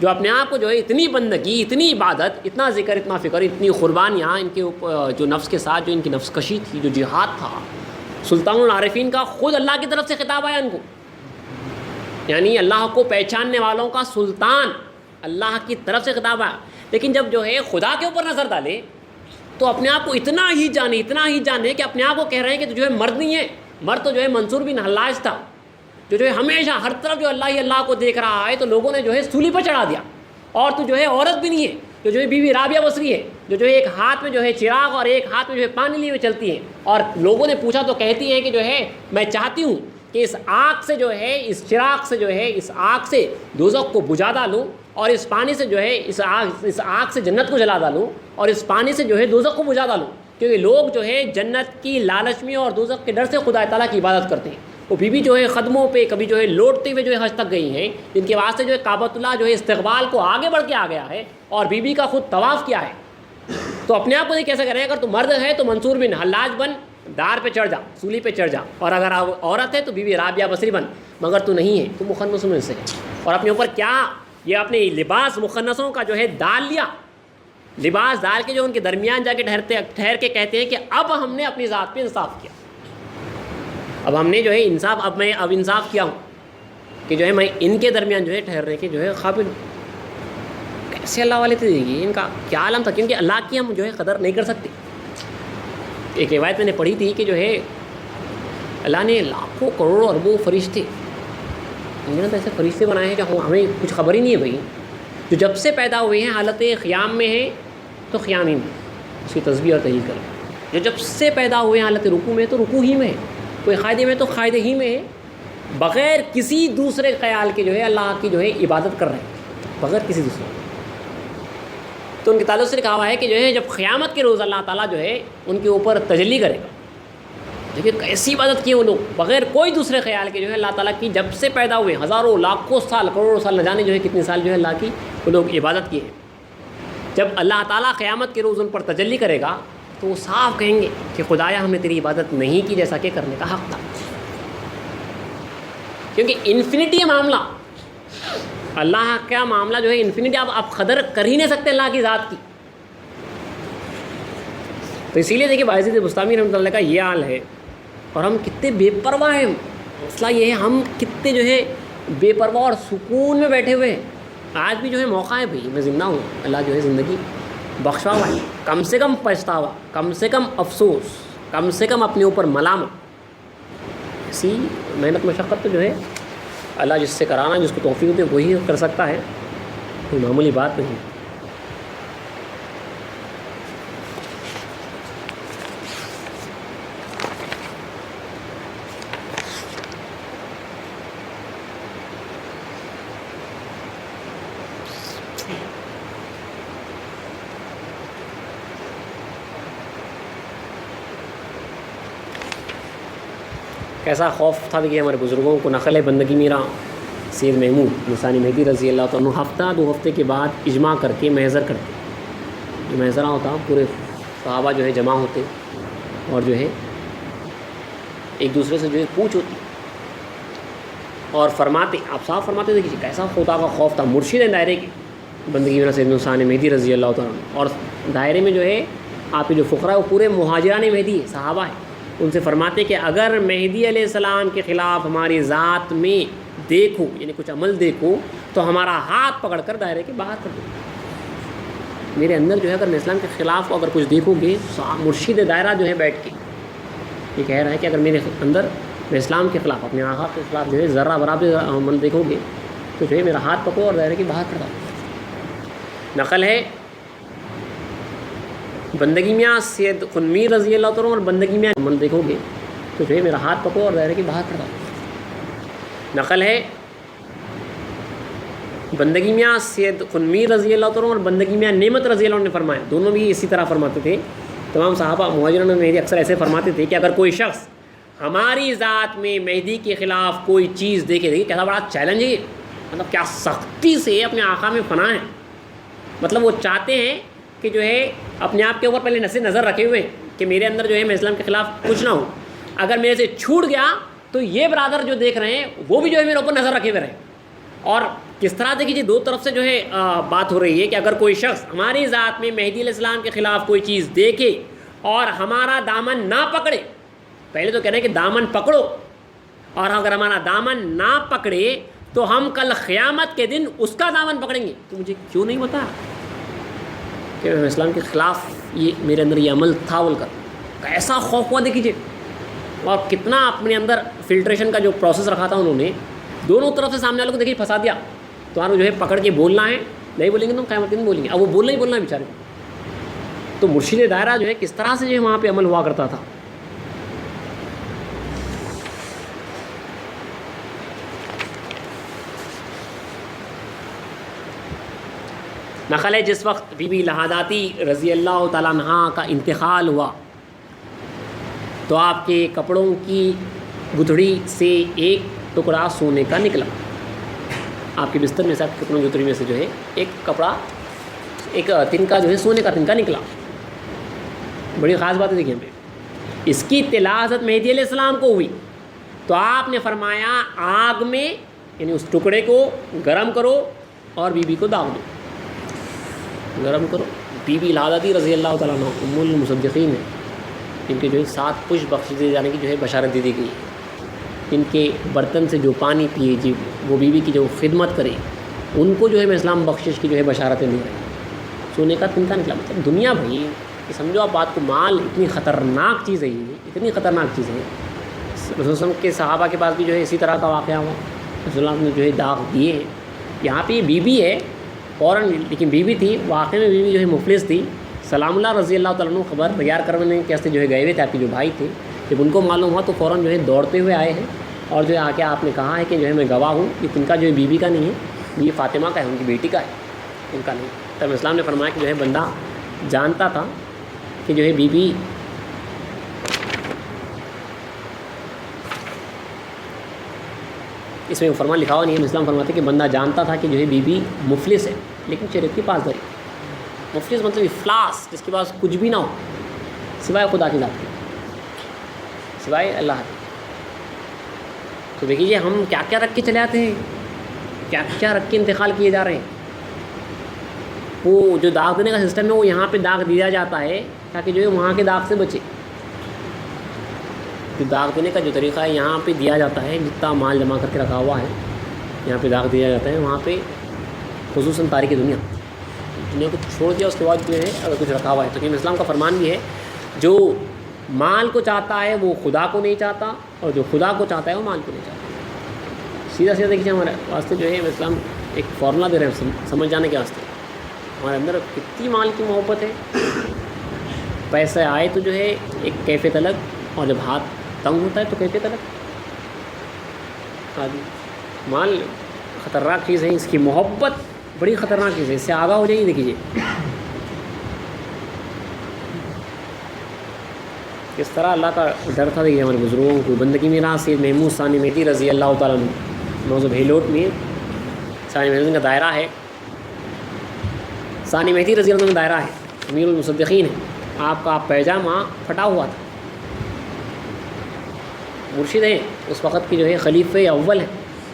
جو اپنے آپ کو جو ہے اتنی بندگی, اتنی عبادت, اتنا ذکر, اتنا فکر, اتنی قربانیاں ان کے اوپر, جو نفس کے ساتھ جو ان کی نفس کشی تھی, جو جہاد تھا. سلطان العارفین کا خود اللہ کی طرف سے خطاب آیا ان کو, یعنی اللہ کو پہچاننے والوں کا سلطان, اللہ کی طرف سے خطاب آیا. لیکن جب جو ہے خدا کے اوپر نظر ڈالے تو اپنے آپ کو اتنا ہی جانے کہ اپنے آپ کو کہہ رہے ہیں کہ تو جو ہے مرد نہیں ہے. مرد تو جو ہے منصور بن حلاج تھا, جو ہے ہمیشہ ہر طرف جو اللہ ہی اللہ کو دیکھ رہا ہے, تو لوگوں نے جو ہے سولی پر چڑھا دیا. اور تو جو ہے عورت بھی نہیں ہے, جو ہے بی بی رابعہ وصی ہے, جو ہے ایک ہاتھ میں جو ہے چراغ اور ایک ہاتھ میں جو ہے پانی لیے ہوئے چلتی ہے. اور لوگوں نے پوچھا تو کہتی ہے کہ جو ہے میں چاہتی ہوں کہ اس آگ سے جو ہے, اس چراغ سے جو ہے, اس آگ سے دوزخ کو بجھا ڈالوں, اور اس پانی سے جو ہے اس آگ سے جنت کو جلا ڈالوں, اور اس پانی سے جو ہے دوزخ کو بجھا ڈالوں. کیونکہ لوگ جو ہے جنت کی لالچ میں اور دوزخ کے ڈر سے خدا تعالیٰ کی عبادت کرتے ہیں. وہ بیوی جو ہے قدموں پہ کبھی جو ہے لوٹتے ہوئے جو ہے حج تک گئی ہیں, جن کے واسطے جو ہے کعبۃ اللہ جو ہے استقبال کو آگے بڑھ کے آ گیا ہے, اور بیوی کا خود طواف کیا ہے. تو اپنے آپ کو یہ کیسے کریں, اگر تو مرد ہے تو منصور بن حلاج بن, دار پہ چڑھ جا, سولی پہ چڑھ جا, اور اگر عورت ہے تو بی بی رابعہ وصی بن, مگر تو نہیں ہے, تو مخنثوں میں سے ہے. اور اپنے اوپر کیا یہ اپنے لباس مخنثوں کا جو ہے ڈال لیا, لباس ڈال کے جو ان کے درمیان جا کے ٹھہر کے کہتے ہیں کہ اب ہم نے اپنی ذات پہ انصاف کیا, اب ہم نے جو ہے انصاف, اب انصاف کیا ہوں کہ جو ہے میں ان کے درمیان جو ہے ٹھہرنے کے جو ہے قابل. کیسے اللہ والے تھے, دیکھیے ان کا کیا عالم تھا, کیونکہ اللہ کی ہم جو ہے قدر نہیں کر سکتے. ایک روایت میں نے پڑھی تھی کہ جو ہے اللہ نے لاکھوں کروڑوں اربوں فرشتے, ایسے فرشتے بنائے ہیں جو ہمیں کچھ خبر ہی نہیں ہے بھائی, جو جب سے پیدا ہوئے ہیں حالت قیام میں ہیں تو قیام ہی میں اس کی تسبیح اور تحلیل کریں, جو جب سے پیدا ہوئے ہیں حالت رکوع میں تو رکوع ہی میں ہے, کوئی قاعدے میں تو قاعدے ہی میں ہے, بغیر کسی دوسرے خیال کے جو ہے اللہ کی جو ہے عبادت کر رہے ہیں, بغیر کسی دوسرے. تو ان کے تعلق سے کہا ہوا ہے کہ جو ہے جب قیامت کے روز اللہ تعالیٰ جو ہے ان کے اوپر تجلی کرے گا. دیکھیے کیسی عبادت کی وہ لوگ, بغیر کوئی دوسرے خیال کے جو ہے اللہ تعالیٰ کی جب سے پیدا ہوئے, ہزاروں لاکھوں سال کروڑوں سال نہ جانے جو ہے کتنے سال جو ہے اللہ کی وہ لوگ عبادت کی ہے. جب اللہ تعالیٰ قیامت کے روز ان پر تجلی کرے گا تو وہ صاف کہیں گے کہ خدایا ہم نے تیری عبادت نہیں کی جیسا کہ کرنے کا حق تھا, کیونکہ انفینٹی ہے معاملہ, اللہ کا معاملہ جو ہے انفینٹی, آپ قدر کر ہی نہیں سکتے اللہ کی ذات کی. تو اسی لیے دیکھیے باعزید بستامی رحمۃ اللہ کا یہ حال ہے, اور ہم کتنے بے پرواہ ہیں. مسئلہ یہ ہے ہم کتنے جو ہے بے پرواہ اور سکون میں بیٹھے ہوئے ہیں. آج بھی جو ہے موقع ہے بھائی, میں زندہ ہوں, اللہ جو ہے زندگی بخشا ہوا ہے, کم سے کم پچھتاوا, کم سے کم افسوس, کم سے کم اپنے اوپر ملامت. اسی محنت مشقت تو جو ہے اللہ جس سے کرانا, جس کو توفیق دے وہی کر سکتا ہے, کوئی معمولی بات نہیں. کیسا خوف تھا کہ ہمارے بزرگوں کو. نقل ہے بندگی میرا سید محمود لسانی مہدی رضی اللہ عنہ, ہفتہ دو ہفتے کے بعد اجماع کر کے محضر کرتے. جو محضرہ ہوتا پورے صحابہ جو ہے جمع ہوتے, اور جو ہے ایک دوسرے سے جو ہے پوچھ ہوتی اور فرماتے، آپ صاف فرماتے دیکھیے کیسا خدا کا خوف تھا. مرشد ہیں دائرے کی بندگی میں سیدنا ثانی مہدی رضی اللہ تعالیٰ عنہ. اور دائرے میں جو ہے آپ کے جو فقراء وہ پورے مہاجران مہدی ہے، صحابہ ہیں. ان سے فرماتے کہ اگر مہدی علیہ السلام کے خلاف ہماری ذات میں دیکھو، یعنی کچھ عمل دیکھو، تو ہمارا ہاتھ پکڑ کر دائرے کے باہر کر دو. میرے اندر جو ہے اگر میں اسلام کے خلاف اگر کچھ دیکھوں گے، مرشد دائرہ جو ہے بیٹھ کے یہ کہہ رہا ہے کہ اگر میرے اندر میں اسلام کے خلاف، اپنے آقا کے خلاف جو ہے ذرہ برابر عمل دیکھو گے تو جو ہے میرا ہاتھ پکڑو اور دائرے کے باہر کر دو. نقل ہے بندگی میاں سید خنمیر رضی اللہ تعالیٰ اور بندگی میاں عمل دیکھو گے تو جو ہے میرا ہاتھ پکڑو اور دائرے کے باہر کر دو. نقل ہے بندگی میاں سید خنمیر رضی اللہ تعالیٰ اور بندگی میاں نعمت رضی اللہ عنہ نے فرمایا، دونوں بھی اسی طرح فرماتے تھے. تمام صحابہ مہاجرین میں مہدی اکثر ایسے فرماتے تھے کہ اگر کوئی شخص ہماری ذات میں مہدی کے خلاف کوئی چیز دیکھے، دیکھیے کیسا بڑا چیلنج ہے، مطلب کیا سختی سے اپنے آقا میں فنا ہے. مطلب وہ چاہتے ہیں کہ جو ہے اپنے آپ کے اوپر پہلے نظر رکھے ہوئے کہ میرے اندر جو ہے میں اسلام کے خلاف کچھ نہ ہوں، اگر میرے سے چھوٹ گیا تو یہ برادر جو دیکھ رہے ہیں وہ بھی جو ہے میرے اوپر نظر رکھے ہوئے رہے. اور کس طرح دیکھیے جی دو طرف سے جو ہے بات ہو رہی ہے کہ اگر کوئی شخص ہماری ذات میں مہدی علیہ السلام کے خلاف کوئی چیز دیکھے اور ہمارا دامن نہ پکڑے، پہلے تو کہہ رہے ہیں کہ دامن پکڑو، اور اگر ہمارا دامن نہ پکڑے تو ہم کل قیامت کے دن اس کا دامن پکڑیں گے. تو مجھے کیوں نہیں بتا کہ میں اسلام کے خلاف یہ میرے اندر یہ عمل تھا بول کر کیسا خوف ہوا. دیکھیے اور کتنا اپنے اندر فلٹریشن کا جو پروسیس رکھا تھا انہوں نے، دونوں طرف سے سامنے والوں کو دیکھیے پھنسا دیا. تمہارا جو ہے پکڑ کے بولنا ہے، نہیں بولیں گے تو قیامت کے دن بولیں گے. اب وہ بولنا ہی بولنا ہے بیچارے. تو مرشد دائرہ جو ہے کس طرح سے جو ہے وہاں پہ عمل ہوا کرتا تھا. نقل ہے جس وقت بی بی لہاداتی رضی اللہ تعالیٰ عنہا کا انتقال ہوا تو آپ کے کپڑوں کی گتھڑی سے ایک ٹکڑا سونے کا نکلا. آپ کے بستر میں سے، آپ کے کپڑوں کی گتھڑی میں سے جو ہے ایک کپڑا، ایک تنکا جو ہے سونے کا تنکا نکلا. بڑی خاص بات ہے دیکھیے ہمیں. اس کی اطلاع حضرت مہدی علیہ السلام کو ہوئی تو آپ نے فرمایا آگ میں یعنی اس ٹکڑے کو گرم کرو اور بی بی کو داغ دو. گرم کرو. بی بی لہاداتی رضی اللہ تعالیٰ عنہ ام المصدقین ہیں، ان کے جو ہے 7 پش بخش دیے جانے کی جو ہے بشارت دی گئی. ان کے برتن سے جو پانی پیے جی وہ بیوی کی جو خدمت کرے ان کو جو ہے میں اسلام بخشش کی جو ہے بشارتیں دے رہی. سونے کا تنکا نکلا. مطلب دنیا بھائی کہ سمجھو آپ بات کو، مال اتنی خطرناک چیز ہے، یہ اتنی خطرناک چیز ہے. رسول اللہ وسلم کے صحابہ کے پاس بھی جو ہے اسی طرح کا واقعہ ہوا. رسول اللہ نے جو ہے داغ دیے ہیں. یہاں پہ یہ بیوی ہے فوراً، لیکن بیوی تھی واقعی میں بیوی جو ہے مفلس تھی. سلام اللہ رضی اللہ تعالیٰ عنہ خبر تیار کرنے کے واسطے جو ہے گئے ہوئے تھے. آپ کے جو بھائی تھے جب ان کو معلوم ہوا تو فوراً جو ہے دوڑتے ہوئے آئے ہیں اور جو ہے آ کے آپ نے کہا ہے کہ جو ہے میں گواہ ہوں، یہ تنکا جو ہے بیوی کا نہیں ہے، یہ فاطمہ کا ہے، ان کی بیٹی کا ہے، ان کا نہیں. تب اسلام نے فرمایا کہ جو ہے بندہ جانتا تھا کہ جو ہے بیوی اس میں فرمان لکھا ہوا نہیں ہے. اسلام فرماتے کہ بندہ جانتا تھا کہ جو ہے بیوی مفلس ہے لیکن شریعت کی پاسداری. مفلس مطلب افلاس، جس کے پاس کچھ بھی نہ ہو سوائے خدا کی ذات کے، سوائے اللہ کے. تو دیکھیے ہم کیا کیا رکھ کے چلے آتے ہیں، کیا کیا رکھ کے انتقال کیے جا رہے ہیں. وہ جو داغ دینے کا سسٹم ہے وہ یہاں پہ داغ دیا جاتا ہے تاکہ جو ہے وہاں کے داغ سے بچے. جو داغ دینے کا جو طریقہ ہے یہاں پہ دیا جاتا ہے، جتنا مال جمع کر کے رکھا ہوا ہے یہاں پہ داغ دیا جاتا ہے. وہاں پہ خصوصاً تاریخ دنیا کو چھوڑ دیا، اس کے بعد جو ہے اگر کچھ رکھا ہوا ہے. تو کہ اسلام کا فرمان بھی ہے جو مال کو چاہتا ہے وہ خدا کو نہیں چاہتا، اور جو خدا کو چاہتا ہے وہ مال کو نہیں چاہتا. سیدھا سیدھا دیکھیے ہمارے واسطے جو ہے اسلام ایک فارمولہ دے رہے ہیں سمجھ جانے کے واسطے. ہمارے اندر کتنی مال کی محبت ہے. پیسہ آئے تو جو ہے ایک کیفیت الگ، اور جب ہاتھ تنگ ہوتا ہے تو کیفیت الگ. مال خطرناک چیز ہے، اس کی محبت بڑی خطرناک چیز ہے. اس سے آگاہ ہو جائیے. دیکھیے کس طرح اللہ کا ڈر تھا. دیکھیے ہمارے بزرگوں کو. بندگی میراث سید محمود ثانی مہدی رضی اللہ تعالیٰ عنہ، موضوع بھیلوٹ میں ثانی مہدی کا دائرہ ہے. ثانی مہدی رضی اللہ عنہ کا دائرہ ہے، امیر المصدقین ہے. آپ کا پیجامہ پھٹا ہوا تھا. مرشد ہیں اس وقت کی جو ہے خلیفہ اول ہیں.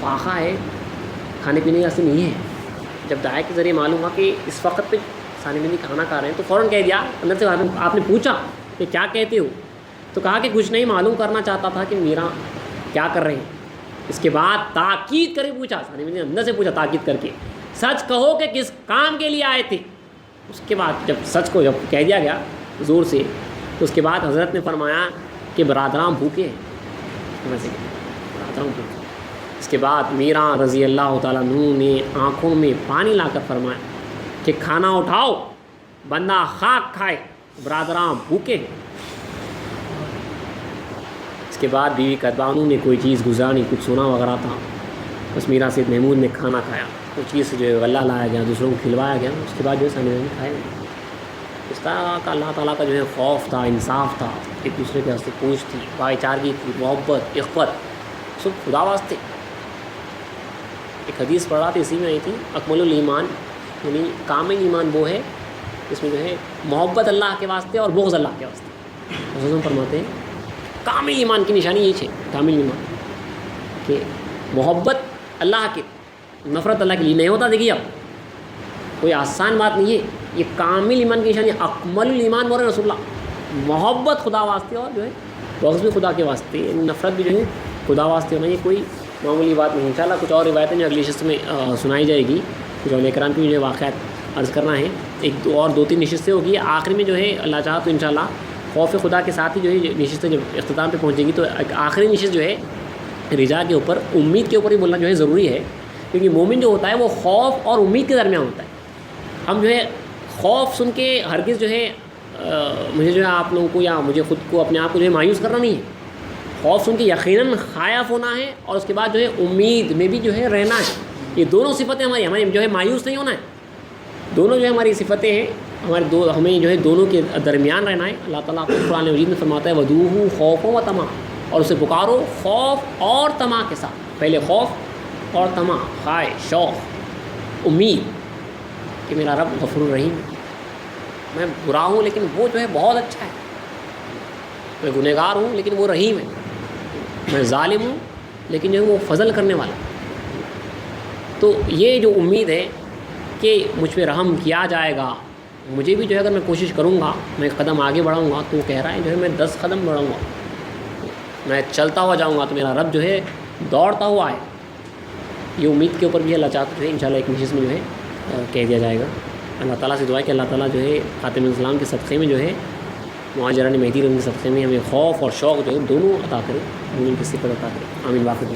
فاقہ ہے، کھانے پینے کا اصل نہیں ہے. جب دعائے کے ذریعے معلوم ہوا کہ اس وقت پہ ثانی بندی کھانا کھا رہے ہیں تو فوراً کہہ دیا. اندر سے آپ نے پوچھا کہ کیا کہتے ہو، تو کہا کہ کچھ نہیں، معلوم کرنا چاہتا تھا کہ میرا کیا کر رہے ہیں. اس کے بعد تاکید کر کے پوچھا، ثانی بندی نے اندر سے پوچھا تاکید کر کے، سچ کہو کہ کس کام کے لیے آئے تھے. اس کے بعد جب سچ کو جب کہہ دیا گیا زور سے، تو اس کے بعد حضرت نے فرمایا کہ برادران بھوکے ہیں. برادران بھوکے. اس کے بعد میرا رضی اللہ تعالیٰ عنہ نے آنکھوں میں پانی لا کر فرمایا کہ کھانا اٹھاؤ، بندہ خاک کھائے، برادران بھوکے. اس کے بعد بیوی قدبانو نے کوئی چیز گزارانی، کچھ سونا وغیرہ تھا، بس میرا سید محمود نے کھانا کھایا، وہ چیز جو ہے غلہ لایا گیا، دوسروں کو کھلوایا گیا. اس کے بعد جو ہے ثانی بندی کھائے. اس طرح کا اللہ تعالیٰ کا جو ہے خوف تھا، انصاف تھا، ایک دوسرے کے واسطے پوچھ تھی، بھائی چارگی تھی، محبت، اخوت، سب خدا واسطے. ایک حدیث پڑھ رہا تھا، اسی میں آئی تھی، اکمل الایمان، یعنی کامل ایمان وہ ہے اس میں جو ہے محبت اللہ کے واسطے اور بغض اللہ کے واسطے. حضرت فرماتے ہیں کامل ایمان کی نشانی یہ ہے، کامل ایمان کہ محبت اللہ کے، نفرت اللہ کے لیے نہیں ہوتا. دیکھیے اب کوئی آسان بات نہیں ہے، یہ کامل ایمان کی نشانی. اکمل الایمان بول رہے ہیں رسول اللہ، محبت خدا واسطے اور جو ہے بغض بھی خدا کے واسطے، نفرت بھی جو ہے خدا واسطے ہونا، یہ کوئی معمولی بات نہیں. انشاءاللہ کچھ اور روایتیں جو اگلی نشست میں سنائی جائے گی، کچھ اولیاء کرام کی جو ہے واقعات عرض کرنا ہے. ایک دو تین نشستیں ہوگی، آخری میں جو ہے اللہ چاہا تو انشاءاللہ خوف خدا کے ساتھ ہی جو ہے نشستیں جب اختتام پہ پہنچے گی، تو آخری نشست جو ہے رجا کے اوپر، امید کے اوپر ہی بولنا جو ہے ضروری ہے، کیونکہ مومن جو ہوتا ہے وہ خوف اور امید کے درمیان ہوتا ہے. ہم جو ہے خوف سن کے ہرگز جو ہے مجھے جو ہے آپ لوگوں کو یا مجھے خود کو اپنے آپ کو جو ہے مایوس کرنا نہیں ہے. خوف سن کے یقیناً خائف ہونا ہے، اور اس کے بعد جو ہے امید میں بھی جو ہے رہنا ہے. یہ دونوں صفتیں ہماری جو ہے مایوس نہیں ہونا ہے. دونوں جو ہے ہماری صفتیں ہیں، ہمیں جو ہے دونوں کے درمیان رہنا ہے. اللہ تعالیٰ قرآن مجید میں فرماتا ہے ودعوہ خوف و طمع، اور اسے پکارو خوف اور طمع کے ساتھ. پہلے خوف اور طمع، خواہش، شوق، امید کہ میرا رب غفور الرحیم، میں برا ہوں لیکن وہ جو ہے بہت اچھا ہے، میں گنہگار ہوں لیکن وہ رحیم ہے، میں ظالم ہوں لیکن جو ہے وہ فضل کرنے والا. تو یہ جو امید ہے کہ مجھ پہ رحم کیا جائے گا، مجھے بھی جو ہے اگر میں کوشش کروں گا، میں ایک قدم آگے بڑھاؤں گا، تو وہ کہہ رہا ہے جو ہے میں 10 قدم بڑھاؤں گا، میں چلتا ہوا جاؤں گا تو میرا رب جو ہے دوڑتا ہوا ہے. یہ امید کے اوپر بھی اللہ چاہتا جو ہے انشاءاللہ ایک نشست میں جو ہے کہہ دیا جائے گا. اللہ تعالیٰ سے دعا ہے کہ اللہ تعالیٰ جو ہے خاتم الاسلام کے صدقے میں جو ہے مہاجران مہدی رضی کے صدقے میں ہمیں خوف اور شوق جو ہے دونوں عطا کرے، مومن کی صفت عطا کرے. آمین. واقعی